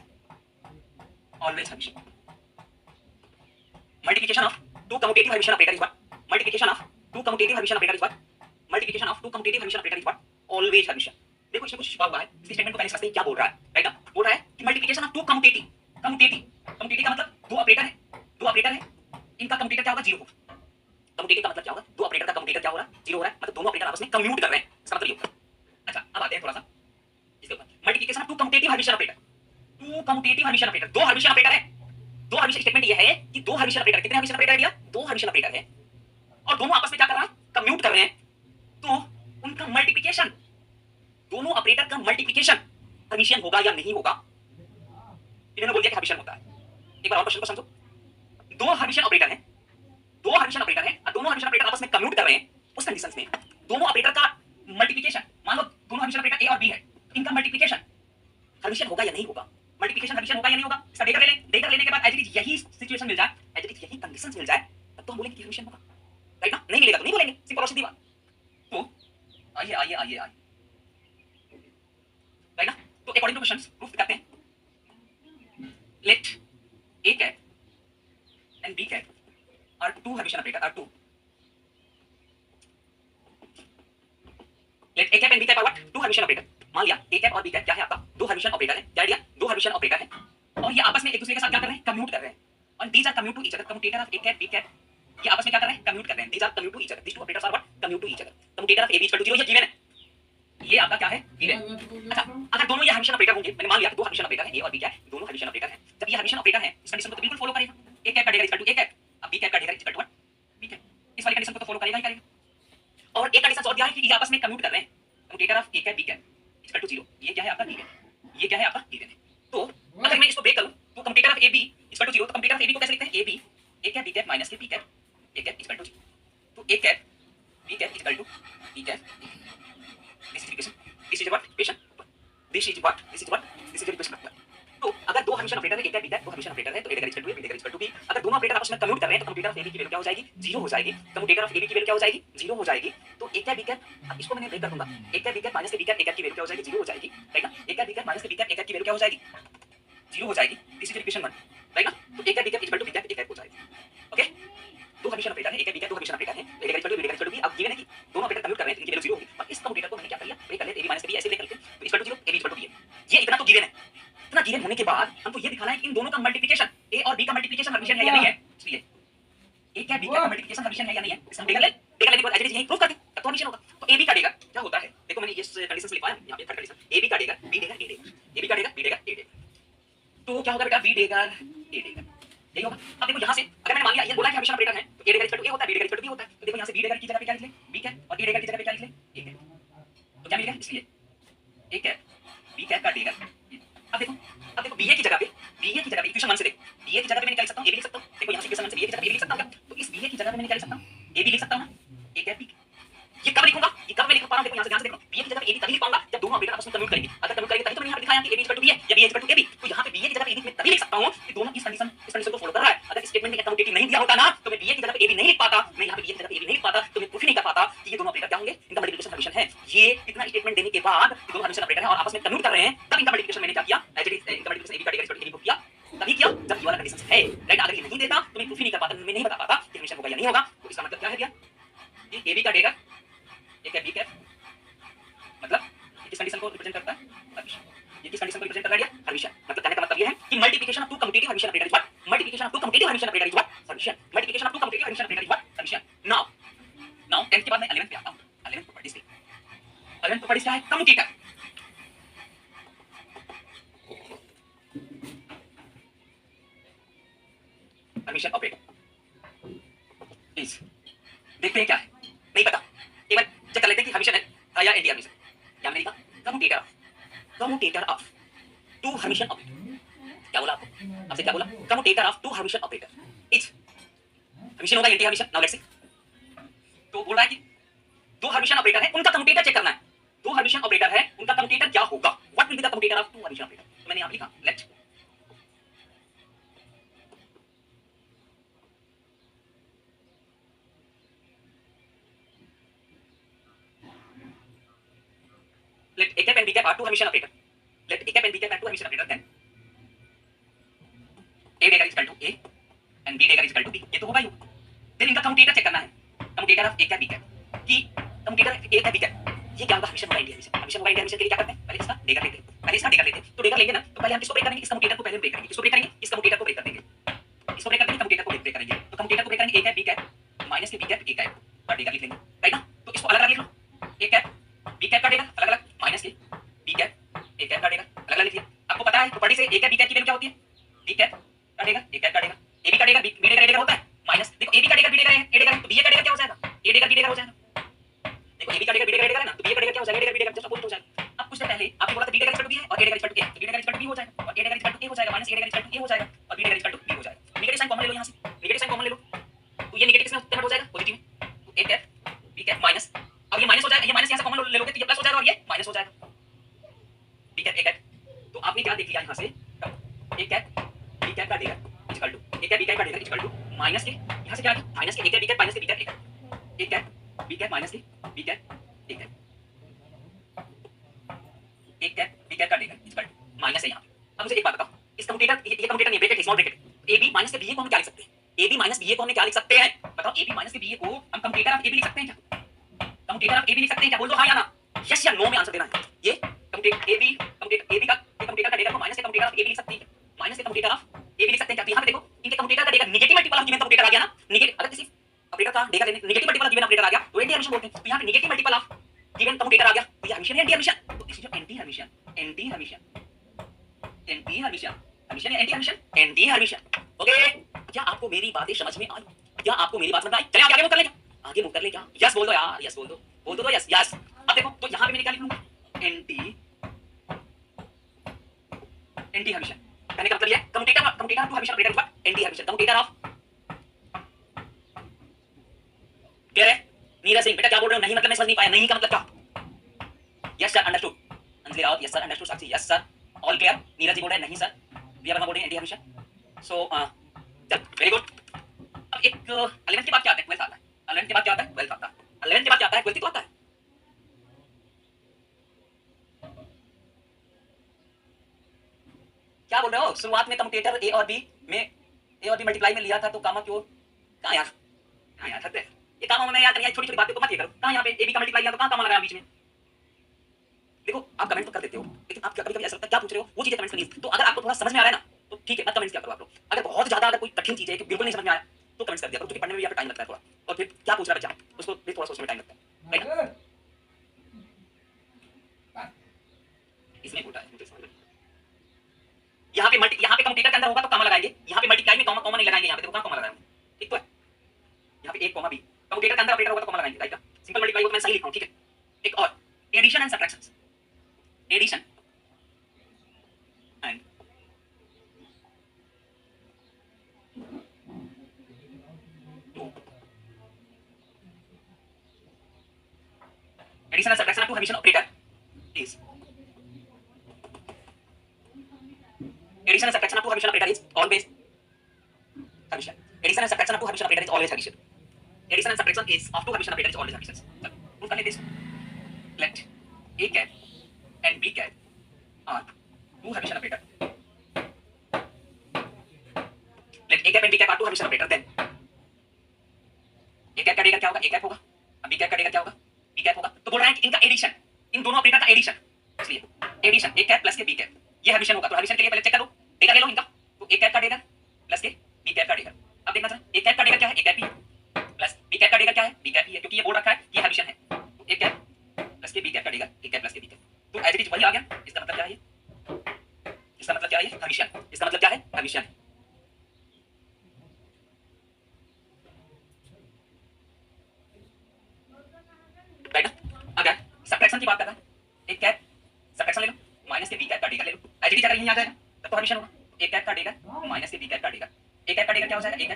always hermitian. Multiplication of two commutative hermitian operator is what, multiplication of two commutative hermitian operator is what, multiplication of two commutative hermitian operator is what, always hermitian. देखो इसमें कुछ छुपा हुआ है, इस statement को पहले समझते हैं क्या बोल रहा है, राइट ना। बोल रहा है कि multiplication of two commutative commutative का मतलब दो ऑपरेटर है, इनका कम्यूटेटर क्या होगा, जीरो होगा। कम्यूटेटिव का मतलब क्या होगा, दो ऑपरेटर का कम्यूटेटर क्या हो रहा है, जीरो हो रहा है, मतलब दोनों ऑपरेटर आपस में कम्यूट कर रहे हैं, इसका मतलब ये होगा। अच्छा अब आते हैं थोड़ा सा इसके ऊपर, multiplication of two commutative hermitian operator, two commutative hermitian operator, दो हर्मिशन ऑपरेटर है, दो हर्मिशन स्टेटमेंट ये है कि दो हर्मिशन ऑपरेटर, कितने हर्मिशन ऑपरेटर दिया, दो हर्मिशन ऑपरेटर है और दोनों आपस में क्या कर रहा है, कम्यूट कर रहे हैं, तो उनका मल्टीप्लिकेशन, दोनों ऑपरेटर का मल्टीप्लिकेशन हर्मिशन होगा या नहीं होगा। इन्होंने बोल दिया कि हर्मिशन होता है। एक बार और क्वेश्चन को समझो, दो हर्मिशन ऑपरेटर हैं, दो हर्मिशन ऑपरेटर हैं और दोनों हर्मिशन ऑपरेटर आपस में कम्यूट कर रहे हैं, उस कंडीशंस में दोनों ऑपरेटर का मल्टीप्लिकेशन, मान लो दोनों हर्मिशन ऑपरेटर ए और बी है, इनका मल्टीप्लिकेशन हर्मिशन होगा या नहीं होगा, मल्टीप्लिकेशन हर्मिशन होगा या नहीं होगा, इसका डेटा ले लें, डेटा लेने के बाद एज इट इज यही सिचुएशन मिल जाए, एज इट इज यही कंडीशंस मिल जाए, तब तो हम बोलेंगे कि हर्मिशन होगा, राइट ना। नहीं मिलेगा तो नहीं बोलेंगे, सिंपल और सीधी बात। तो आइए आइए आइए आइए, राइट ना। तो अकॉर्डिंग टू क्वेश्चंस प्रूफ करते हैं, let A cap and B cap are two Hermitian operator, are two, let A cap and B cap are what, two Hermitian operator. मान लिया ए कैप और बी कैप क्या है आपका, दो Hermitian operator है, क्या दिया, दो हर्मिशन ऑपरेटर है और ये आपस में एक दूसरे के साथ क्या कर रहे हैं, कम्यूट कर रहे हैं, और these are commute to each other, commutator of A cap B cap ये आपस में क्या कर रहे हैं, कम्यूट कर रहे हैं, these are commute to each other, this two operators are what, commute to each other, commutator of A B equal to 0, ये गिवन है, ये आपका क्या है, गिवन। अच्छा अगर दोनों ये हर्मिशन ऑपरेटर होंगे, मैंने मान लिया दो हर्मिशन ऑपरेटर है ए और बी कैप, दोनों हर्मिशन ऑपरेटर है, जब ये हर्मिशन ऑपरेटर है इस कंडीशन को तो बिल्कुल फॉलो करेगा, ए कैप का dagger equal to A cap, अब बी कैप का dagger equal to what, B cap, इस वाली कंडीशन को तो फॉलो करेगा ही करेगा। और एक कंडीशन और दिया है कि ये आपस में कम्यूट कर रहे हैं, commutator of A cap B cap equal to 0, ये क्या है आपका गिवन, ये क्या है आपका गिवन है। तो अगर मैं इसको ब्रेक करूं तो commutator of A B equal to 0, तो कम्यूटेटर ऑफ ए बी को कैसे लिखते हैं, A B A cap B cap minus के B cap, A cap equal to 0, तो A cap B cap equal to B cap, this is equation, this is what equation, this is what, this is what, this is equation. तो अगर दो Hermitian operator है, A cap B cap दो Hermitian operator है, तो A dagger equal to A, B dagger equal to B. अगर दोनों operator आपस में कम्यूट कर रहे हैं तो कम्यूटेटर ऑफ ए बी की वैल्यू क्या हो जाएगी, 0 हो जाएगी, कम्यूटेटर ऑफ ए बी की वैल्यू क्या हो जाएगी, 0 हो जाएगी। तो ए कैप बी कैप, अब इसको मैंने ब्रेक कर दूंगा, ए कैप बी कैप माइनस के बी कैप, ए कैप की वैल्यू क्या हो जाएगी, 0 हो जाएगी, राइट ना। ए कैप बी कैप माइनस के बी कैप, ए कैप की वैल्यू क्या हो जाएगी, 0 हो जाएगी, दिस इज इक्वेशन 1, राइट ना। तो A cap B cap equal to B cap, A cap हो जाएगी, ओके। दो हर्मिशन ऑपरेटर है, ए कैप बी कैप दो हर्मिशन ऑपरेटर है, A dagger equal to B dagger equal to B. अब given है कि दोनों ऑपरेटर कम्यूट कर रहे हैं तो इनकी वैल्यू 0 होगी, और इस कम्यूटेटर को मैंने क्या कर लिया, ब्रेक कर लिया, ए बी माइनस के बी ऐसे ब्रेक करके, तो equal to 0, A B equal to B है, ये इतना तो गिवन है। इतना गिवन होने के बाद हमको ये दिखाना है कि इन दोनों का मल्टीप्लिकेशन, ए और बी का मल्टीप्लिकेशन हर्मिशन है या नहीं है, इसलिए ए कैप बी कैप का मल्टीप्लिकेशन हर्मिशन है या नहीं है, इसका हम डेगा लेने के बाद एज यही प्रूफ करते तब तो हर्मिशन होगा। तो ए बी का डेगा क्या होता है, देखो मैंने ये कंडीशन से लिखवाया यहां पे, थर्ड कंडीशन, ए बी का dagger B dagger A dagger, A B का डेगा बी डेगा ए डेगा, तो क्या होगा बेटा, बी डेगा ए डेगा, यही होगा। अब देखो यहां से अगर मैंने मान लिया ये बोला कि हर्मिशन ऑपरेटर है तो ए डेगा इक्वल टू ए होता है, B dagger equal to B होता है, तो देखो यहां से बी डेगा की जगह पे क्या लिख ले, बी कैप, और ए डेगा की जगह पे क्या लिख ले, ए कैप, तो क्या मिल गया, इसलिए ए कैप बी कैप का डेगा। अब देखो बीए की जगह पे, बीए की जगह पे इक्वेशन 1 से देखो, बीए की जगह पे मैंने क्या लिख सकता हूं, ए बी लिख सकता हूं। देखो यहां से इक्वेशन 1 से बीए की जगह पे ए बी लिख सकता हूं क्या, तो इस बीए की जगह पे मैंने क्या लिख सकता हूं, ए बी लिख सकता हूं ना, ए कैप बी। ये कब लिखूंगा, ये कब मैं लिख पा रहा हूं, देखो यहां से ध्यान से देखो, बीए की जगह पे ए बी तभी लिख पाऊंगा जब दोनों ऑपरेटर आपस में कम्यूट करेंगे, अगर कम्यूट करेंगे तभी तो मैंने यहां पे दिखाया कि A B equal to B है या B equal to A B. तो यहां पे बीए की जगह पे ए बी मैं तभी लिख सकता हूं कि दोनों इस कंडीशन को फॉलो कर रहा है। अगर स्टेटमेंट में कम्यूटेटिव नहीं दिया होता ना तो मैं बीए की जगह पे ए बी नहीं लिख पाता, मैं यहां पे बीए की जगह पे ए बी नहीं लिख पाता, तो मैं प्रूफ नहीं कर पाता कि ये दोनों ऑपरेटर क्या होंगे, इनका मल्टीप्लिकेशन हर्मिशन है। ये इतना स्टेटमेंट देने के बाद कि दोनों हर्मिशन ऑपरेटर हैं और आपस में कम्यूट कर रहे हैं, तब इनका मल्टीप्लिकेशन मैंने क्या किया, एज इट इज इनका मल्टीप्लिकेशन ए बी का dagger equal to A B किया, तभी किया जब ये वाला कंडीशन है, राइट। अगर ये नहीं देता तो मैं प्रूफ ही नहीं कर पाता, मैं नहीं बता पाता कि हर्मिशन होगा या नहीं होगा। तो इसका मतलब क्या है, कि ए बी का डेगा ए कैप बी कैप, मतलब किस कंडीशन को रिप्रेजेंट करता है, हर्मिशन। ये किस कंडीशन को रिप्रेजेंट कर रहा है, हर्मिशन। मतलब कहने का मतलब ये है कि multiplication of two commutative hermitian operator is what, multiplication of two commutative hermitian operator is what, hermitian. Multiplication of two commutative hermitian operator is what, hermitian. Now 10th के बाद मैं 11th पे आता हूं, 11th प्रॉपर्टीज पे। 11th properties क्या है, commutator, Hermitian operator please देखते हैं क्या है, नहीं पता, एक बार चेक कर लेते हैं कि हर्मिशन है या एंटी हर्मिशन। क्या मैंने लिखा, commutator of two Hermitian operator, क्या बोला आपसे क्या बोला, commutator of two Hermitian operator is Hermitian होगा anti Hermitian. Now let's see, तो बोल रहा है कि दो हर्मिशियन ऑपरेटर है, उनका कम्यूटेटर चेक करना है। दो हर्मिशियन ऑपरेटर है, उनका कम्यूटेटर क्या होगा, what will be the commutator of two Hermitian operator. तो मैंने यहां लिखा let let a cap and b cap are two Hermitian operator. Let a cap and b cap are two Hermitian operator, then a dagger is equal to a and b dagger is equal to b. ये तो होगा ही। then इनका commutator check करना है, commutator of a cap b cap कि commutator a cap b cap ये क्या होगा, हर्मिशियन होगा इंडिया हर्मिशियन। हर्मिशियन होगा इंडिया हर्मिशियन के लिए क्या करते हैं, पहले इसका डेगर लेते हैं, पहले इसका डेगर लेते हैं। तो डेगर लेंगे ना, तो पहले हम किसको ब्रेक करेंगे, इस कम्यूटेटर को पहले ब्रेक करेंगे। किसको ब्रेक करेंगे, इस कम्यूटेटर को ब्रेक कर देंगे, इसको ब्रेक कर देंगे, कम्यूटेटर को ब्रेक करेंगे। तो कम्यूटेटर को ब्रेक करेंगे, a cap b cap minus के b cap a cap पर डेगर लिख लेंगे, राइट ना। तो इसको अलग अलग लिख लो, a cap b cap का डेगर अलग अलग माइनस के b cap a cap का डेगर अलग अलग लिख लिया। आपको पता है प्रॉपर्टी से a cap b cap की वैल्यू क्या होती है, b cap का डेगर a cap का डेगर, ab का डेगर b डेगर a डेगर होता है माइनस, देखो ab का डेगर b डेगर a डेगर, तो ba का डेगर क्या हो जाएगा, a डेगर b डेगर हो जाएगा। देखो ab का डेगर b डेगर a डेगर है ना, तो ba का डेगर क्या हो जाएगा, a डेगर b डेगर जस्ट अपोजिट हो जाएगा। अब कुछ देर पहले आपने बोला था b dagger equal to b है और a dagger equal to a, तो b dagger equal to b हो जाएगा और a dagger equal to a हो जाएगा minus a dagger equal to a हो जाएगा और b dagger equal to b हो जाएगा। नेगेटिव साइन कॉमन ले लो, यहां से नेगेटिव साइन कॉमन ले लो, तो ये नेगेटिव किसमें कन्वर्ट हो जाएगा, पॉजिटिव में। तो a cap b cap minus, अब ये माइनस हो जाएगा, ये माइनस यहां से कॉमन ले लोगे तो ये प्लस हो जाएगा और ये माइनस हो जाएगा, b कैप a कैप। तो आपने क्या देख लिया यहां से, a कैप b कैप का dagger equal to a cap b cap का डेगर इक्वल टू माइनस के, यहां से क्या आ गया माइनस के a cap b cap minus के b cap a cap b cap minus के b cap a cap, a cap b cap का डेगर इक्वल टू माइनस है यहां पे। अब मुझे एक बात बताओ, इस कम्यूटेटर ये कम्यूटेटर नहीं bracket small bracket, ab minus के ba को हम क्या लिख सकते हैं, ab माइनस ba को हम क्या लिख सकते हैं, बताओ ab माइनस के ba को हम कम्यूटेटर ऑफ ab लिख सकते हैं क्या, कम्यूटेटर ऑफ ab लिख सकते हैं क्या, बोल दो हां या ना, यस या नो में आंसर देना है। ये कम्यूटेटर ab कम्यूटेटर ab का कम्यूटेटर का डेगर को माइनस के कम्यूटेटर ऑफ ab लिख सकते हैं, माइनस के कम्यूटेटर ऑफ ab लिख सकते हैं क्या। तो यहां पे देखो इनके कम्यूटेटर का dagger negative multiple of given commutator आ गया ना, नेगेटिव अगर किसी ऑपरेटर का डेगर लेने negative multiple of given operator आ गया तो एंटी हर्मिशियन बोलते हैं। तो यहां पे negative multiple of given commutator आ गया तो ये हर्मिशियन है एंटी हर्मिशियन, तो इसी जो anti Hermitian anti Hermitian anti Hermitian Hermitian anti Hermitian anti Hermitian. Okay, क्या आपको मेरी बातें समझ में आई, क्या आपको मेरी बात समझ में आई, चलिए आगे मूव कर ले, आगे मूव कर ले क्या, यस बोल दो यार, यस बोल दो, बोल दो यस यस। अब देखो तो यहां पे मैंने क्या लिख लूंगा, एंटी एंटी हर्मिशियन, कहने का मतलब ये commutator commutator two Hermitian operator पर anti Hermitian commutator of, clear है नीरज सिंह, बेटा क्या बोल रहे हो, नहीं मतलब मैं समझ नहीं पाया, नहीं का मतलब क्या, yes sir understood, Anjali Rawat yes sir understood, Sakshi yes sir, all clear, Neeraj ji बोल रहे हैं नहीं सर, प्रिया वर्मा बोल रहे हैं एंटी हर्मिशियन। सो चल वेरी गुड। अब एक 11th के बाद क्या आता है, 12th आता है, 11th के बाद क्या आता है, 12th आता है, 11th के बाद क्या आता है, 12th तो आता है। क्या बोल रहे हो, शुरुआत में कम्यूटेटर a और b में a और b मल्टीप्लाई में लिया था तो कामा क्यों, कहां यार, कहां यार हद है, ये कामा में याद नहीं है, छोटी छोटी बातें को मत ये करो, कहां यहां पे a b का मल्टीप्लाई किया तो कहां कामा लगाया बीच में। देखो आप कमेंट तो कर देते हो लेकिन आप कभी कभी ऐसा लगता है क्या पूछ रहे हो, वो चीजें कमेंट्स में, तो अगर आपको थोड़ा समझ में आ रहा है ना तो ठीक है, मत कमेंट्स क्या करो आप लोग, अगर बहुत ज्यादा अगर कोई कठिन चीज है कि बिल्कुल नहीं समझ में आया तो कमेंट्स कर दिया करो, क्योंकि पढ़ने में भी यहाँ पे टाइम लगता है थोड़ा, और फिर क्या पूछ रहा है बच्चा उसको भी थोड़ा सोचने में टाइम लगता है, राइट। इसमें होता है मुझे समझ में, यहाँ पे कम्यूटेटर के अंदर होगा तो कॉमा लगाएंगे, यहाँ पे मल्टीप्लाई में कॉमा नहीं लगाएंगे, यहाँ पे देखो कहाँ कॉमा लगाएंगे, ठीक तो है, यहाँ पे एक कॉमा बी, कम्यूटेटर के अंदर ऑपरेटर होगा तो कॉमा लगाएंगे, राइट। सिंपल मल्टीप्लाई होगा, मैं सही लिख रहा हूँ, ठीक है। एक और addition and subtraction, addition and addition and subtraction of two Hermitian operator is, addition and subtraction of two Hermitian operator is always Hermitian, addition and subtraction of two Hermitian operator is always Hermitian, addition and subtraction is of two Hermitian operator is always Hermitian। चलो proof कर लेते हैं इसको, let a cap and b cap are two Hermitian operator, let a cap and b cap are two Hermitian operator, then a cap का डेगर क्या होगा, a cap होगा, अब b cap का डेगर क्या होगा, b cap होगा, तो बोल रहे हैं कि इनका एडिशन, इन दोनों ऑपरेटर का एडिशन, इसलिए एडिशन a cap प्लस के b cap ये हर्मिशियन होगा। तो हर्मिशियन के लिए पहले चेक करो, डेगर ले लो इनका, तो a cap का डेगर प्लस के b cap का डेगर, अब देखना जरा a cap का डेगर क्या है, a cap ही है, प्लस b cap का डेगर क्या है, b cap ही है, क्योंकि ये बोल रखा है ये हर्मिशियन है, तो a cap प्लस के b cap का डेगर a cap प्लस के b cap, तो एज इट इज वही आ गया। इसका मतलब क्या है, इसका मतलब क्या है, हर्मिशियन, इसका मतलब क्या है, हर्मिशियन। राइट ना। अगर सब्ट्रैक्शन की बात कर रहा है, एक कैप सब्ट्रैक्शन ले लो, माइनस के बी कैप का डेगर ले लो, एचडी अगर यहीं आ जाएगा तब तो हर्मिशियन होगा, एक कैप का डेगर माइनस के बी कैप का डेगर, एक कैप का डेगर क्या हो जाएगा, एक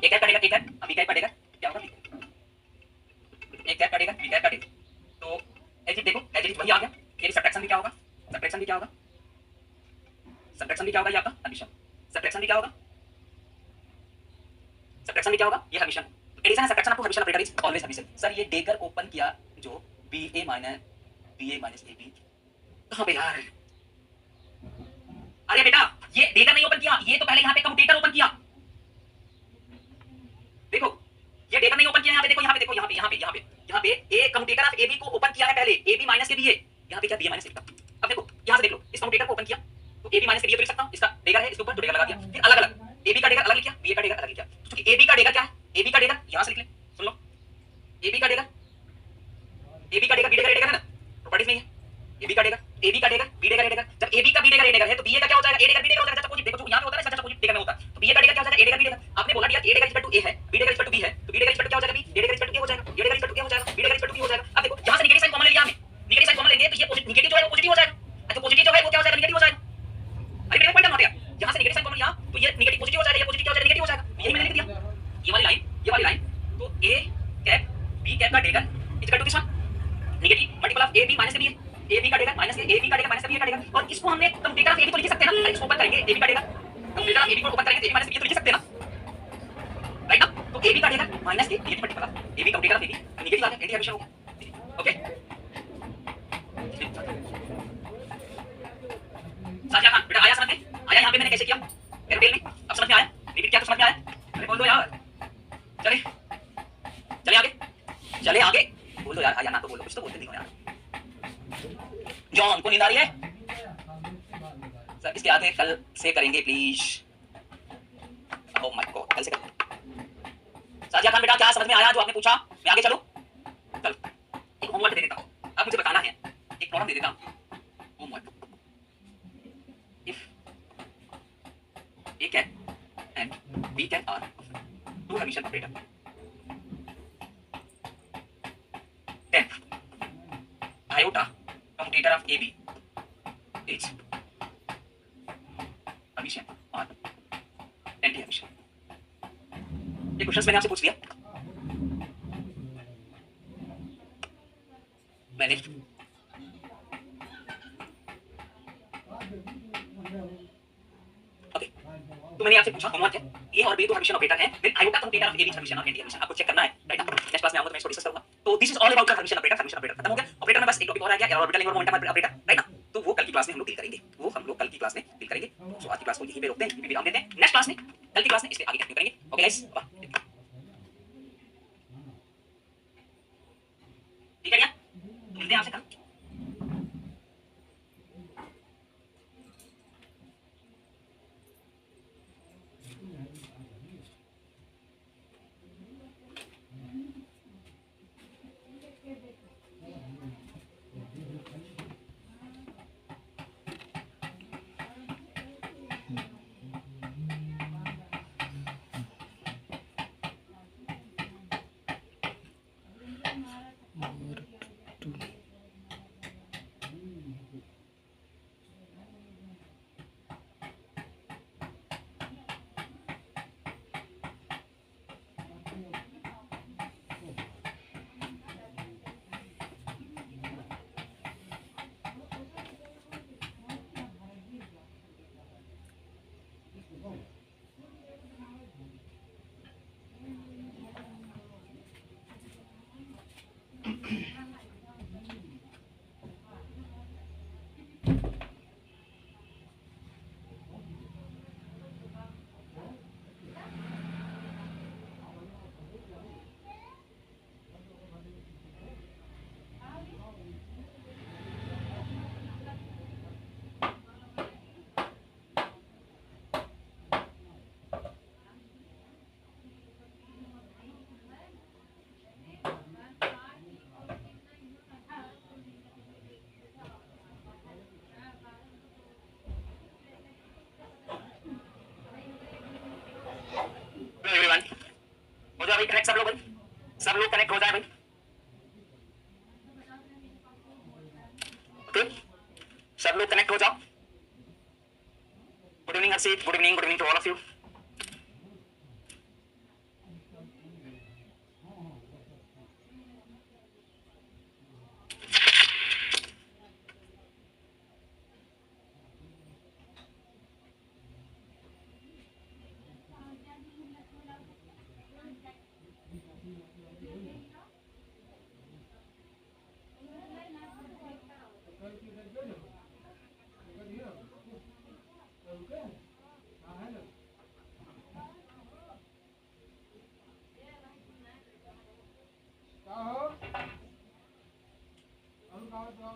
कैप का डेगर एक कैप, बी कैप का डेगर क्या होगा, कैप काटेगा, बी कैप काटेगा। तो एच देखो, एच वही आ गया। ये सब्ट्रैक्शन भी क्या होगा, सब्ट्रैक्शन भी क्या होगा, सब्ट्रैक्शन भी क्या होगा, ये आपका एडिशन, सब्ट्रैक्शन भी क्या होगा, सब्ट्रैक्शन भी क्या होगा, ये एडिशन। एडिशन है सब्ट्रैक्शन आपको हमेशा operator is always addition. Sir ये देकर ओपन किया जो बीए माइनस एबी, कहां पे यार, अरे बेटा ये देकर नहीं ओपन किया, ये तो पहले यहां पे कम्यूटेटर ओपन किया। देखो ये देकर नहीं ओपन किया, यहां पे देखो, यहां पे देखो, यहां पे ए कम्यूटेटर ऑफ एबी को ओपन किया है पहले, एबी माइनस के बीए, यहां पे क्या बीए माइनस लिखा। अब देखो यहां से देख लो, इस कम्यूटेटर को ओपन किया तो एबी माइनस के बीए तो लिख सकता हूं, इसका डेगर है, इसके ऊपर जो डेगर लगा दिया, फिर अलग अलग एबी का डेगर अलग लिखा, बीए का डेगर अलग लिखा। क्योंकि एबी का डेगर क्या है, एबी का डेगर यहां से लिख ले, सुन लो, एबी का डेगर, एबी का डेगर बी डेगर है ना, प्रॉपर्टीज में है एबी का डेगर, एबी का डेगर बी डेगर, जब एबी का बी डेगर ए डेगर है तो बीए का क्या हो जाएगा, ए डेगर बी डेगर हो जाएगा। अपोजिट देखो, जो यहां पे होता है ना, सच अपोजिट डेगर में होता है, तो बीए का डेगर क्या हो जाएगा, ए डेगर बी डेगर। आपने बोला दिया ए डेगर इक्वल टू ए है, बी डेगर इक्वल टू बी है, तो बी डेगर इक्वल टू क्या हो जाएगा, बी डेगर इक्वल टू ए हो जाएगा, ए डेगर इक्वल टू ए हो जाएगा, बी डेगर इक्वल टू बी हो जाएगा। अब देखो यहां से नेगेटिव साइन कॉमन ले लिया हमने, नेगेटिव साइन कॉमन लेंगे तो ये नेगेटिव जो है वो पॉजिटिव हो जाएगा, अच्छा पॉजिटिव जो है वो क्या हो जाएगा, नेगेटिव हो जाएगा। अरे मेरा पॉइंट नोट किया, यहां से नेगेटिव साइन कॉमन लिया तो ये नेगेटिव पॉजिटिव हो जाएगा, ये पॉजिटिव क्या हो जाएगा, नेगेटिव हो जाएगा। यही मैंने लिख दिया, ये वाली लाइन, ये वाली लाइन। तो ए कैप बी कैप का dagger equal to this one, negative multiple of A B minus के बी, ए बी का डेगर माइनस के ए बी का डेगर माइनस के बी का डेगर। और इसको हमने कम्यूटेटर ऑफ ए बी को लिख सकते हैं ना, इसको ओपन करेंगे ए बी का डेगर, कम्यूटेटर ऑफ ए बी को ओपन करेंगे तो ए बी माइनस बी तो लिख सकते हैं ना, राइट ना। तो ए बी का डेगर माइनस के negative multiple of A B commutator of A B negative आ गया, एंटी एडिशन हो गया। ओके साजिया खान बेटा आया समझ में, आया यहां पे मैंने कैसे किया एयरटेल में, अब समझ में आया, रिपीट किया तो समझ में आया। अरे बोल दो यार, चले चले आगे, चले आगे, बोल दो यार, आया ना तो बोलो, कुछ तो बोलते नहीं हो यार। जॉन को नींद आ रही है सर, इसके आगे कल से करेंगे प्लीज, ओह माय गॉड कल से करेंगे। साजिया खान बेटा क्या समझ में आया जो आपने पूछा, मैं आगे चलूं, चलो एक होमवर्क दे देता हूं, अब मुझे बताना है, एक प्रॉब्लम दे देता हूं, homework. If A cap and B cap are two Hermitian operator, then iota commutator of AB is Hermitian or anti-Hermitian। ये क्वेश्चंस मैंने आपसे पूछ लिया, मैंने तो मैंने आपसे पूछा होमवर्क है, ए और बी तो हर्मिशियन ऑपरेटर है, then iota commutator of A B hermitian और एंटी हर्मिशियन, आपको चेक करना है, राइट ना। नेक्स्ट क्लास में आऊंगा तो मैं इसको डिस्कस करूंगा। तो this is all about Hermitian operator खत्म हो गया। ऑपरेटर में बस एक टॉपिक और आ गया, orbital angular momentum operator, right ना। तो वो कल की क्लास में हम लोग डील करेंगे, वो हम लोग कल की क्लास में डील करेंगे। तो आज की क्लास को यहीं पे रोकते हैं, यहीं पे विराम देते हैं, नेक्स्ट क्लास में, कल की क्लास में इसके आगे कंटिन्यू करेंगे। ओके गाइस, ठीक है क्या, मिलते हैं आपसे कल। एवरीवन हो जाए भाई कनेक्ट, सब लोग भाई, सब लोग कनेक्ट हो जाए भाई, ओके सब लोग कनेक्ट हो जाओ। Good evening Harshit, good evening to all of you. Hello,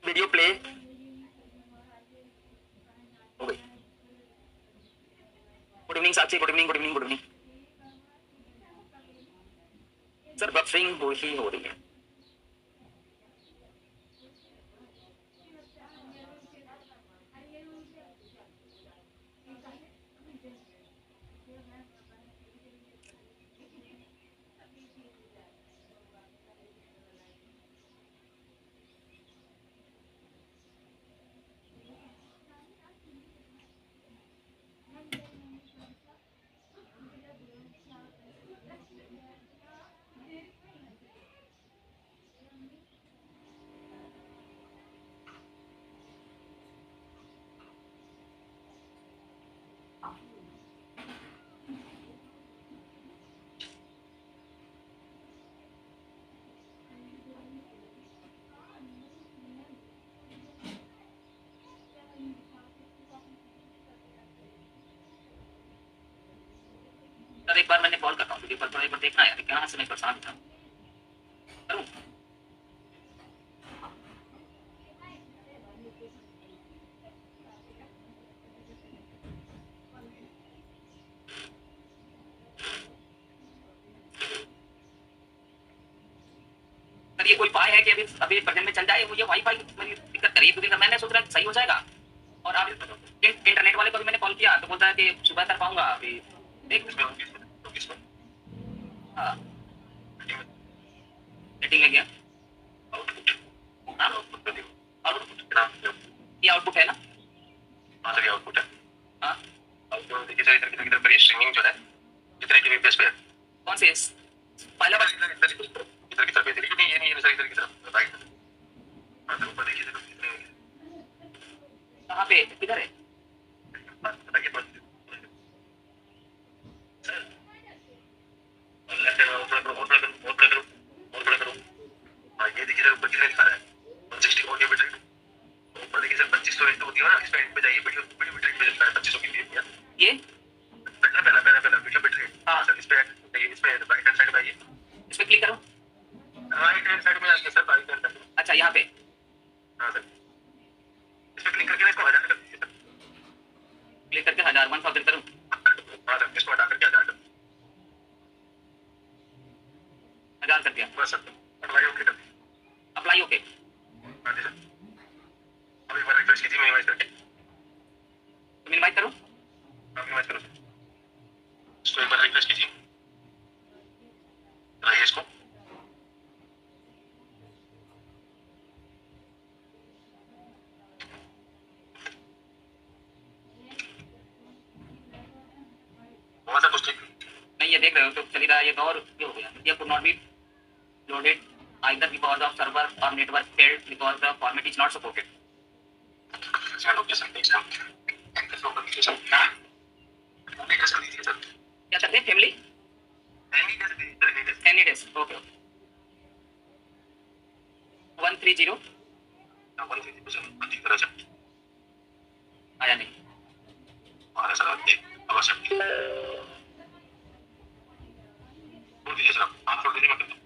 video play हो गई। Good evening Sakshi, good evening, good evening, good evening. Sir buffering हो ही हो रही है। सर एक बार मैंने कॉल करता हूँ वीडियो पर, थोड़ा एक बार देखना यार, कहाँ से मैं परेशान था। करूँ? सर ये कोई उपाय है कि अभी अभी प्रेजेंट में चल जाए? मुझे वाईफाई मेरी दिक्कत कर रही है, क्योंकि मैंने सोच रहा सही हो जाएगा। और आप इंटरनेट वाले को भी मैंने कॉल किया तो बोलता है कि सुबह कर पाऊंगा अभी। देख हाँ, सेटिंग में गया। हाँ, ये आउटपुट है ना? हाँ सर, ये आउटपुट है। हाँ, आउटपुट देखिए सर, इधर इधर पर स्ट्रीमिंग जो है कितने के बीपीएस पे है? कौन से पहला बार इधर इधर इधर की तरफ भेज रही है। नहीं ये नहीं है सर, इधर की तरफ राइट। हाँ सर, ऊपर देखिए सर कितने कहाँ पे किधर है? बताइए तो सर। लेफ्ट हैंड और थोड़ा और थोड़ा और थोड़ा करो और थोड़ा करो। हाँ ये देखिए सर, ऊपर कितने लिखा है? 164 के बैटरी। ऊपर देखिए सर 2500 इंटू होती है ना, इस पे पे जाइए, वीडियो वीडियो बैटरी पे चलता है 2500 की पीएम। ये पहला पहला पहला पहला वीडियो बैटरी। हाँ सर, इस पे जाइए, इस पे राइट हैंड साइड में आइए, इस पे क्लिक करो। राइट हैंड साइड में आइए सर, राइट हैंड साइड। अच्छा यहाँ पे। हाँ सर, इस पे क्लिक करके ना इसको हटा कर दीजिए सर। क्लिक करके 1000 करूँ? हाँ सर, इसको हटा करके 1000 कर। 1000 कर दिया बस सर। अप्लाई ओके कर दिया। Apply okay. हाँ जी सर, अब एक बार रिफ्रेश कीजिए मिनिमाइज करके। तो मिनिमाइज करो? हाँ मिनिमाइज करो सर, इसको एक बार रिफ्रेश कीजिए, चलाइए इसको। रहे हो तो चल रहा है ये तो, और ये हो गया, ये could not be loaded either because of server or network failed because the format is not supported. Sir location देख सकते हैं, एक्सेस लोकेशन ना हमने कैसे दी थी सर? क्या करते हैं family any desk okay 130 one three G तरह से आया नहीं हमारे सर एक आवश्यक बोल दीजिए सर, आप छोड़ दीजिए मतलब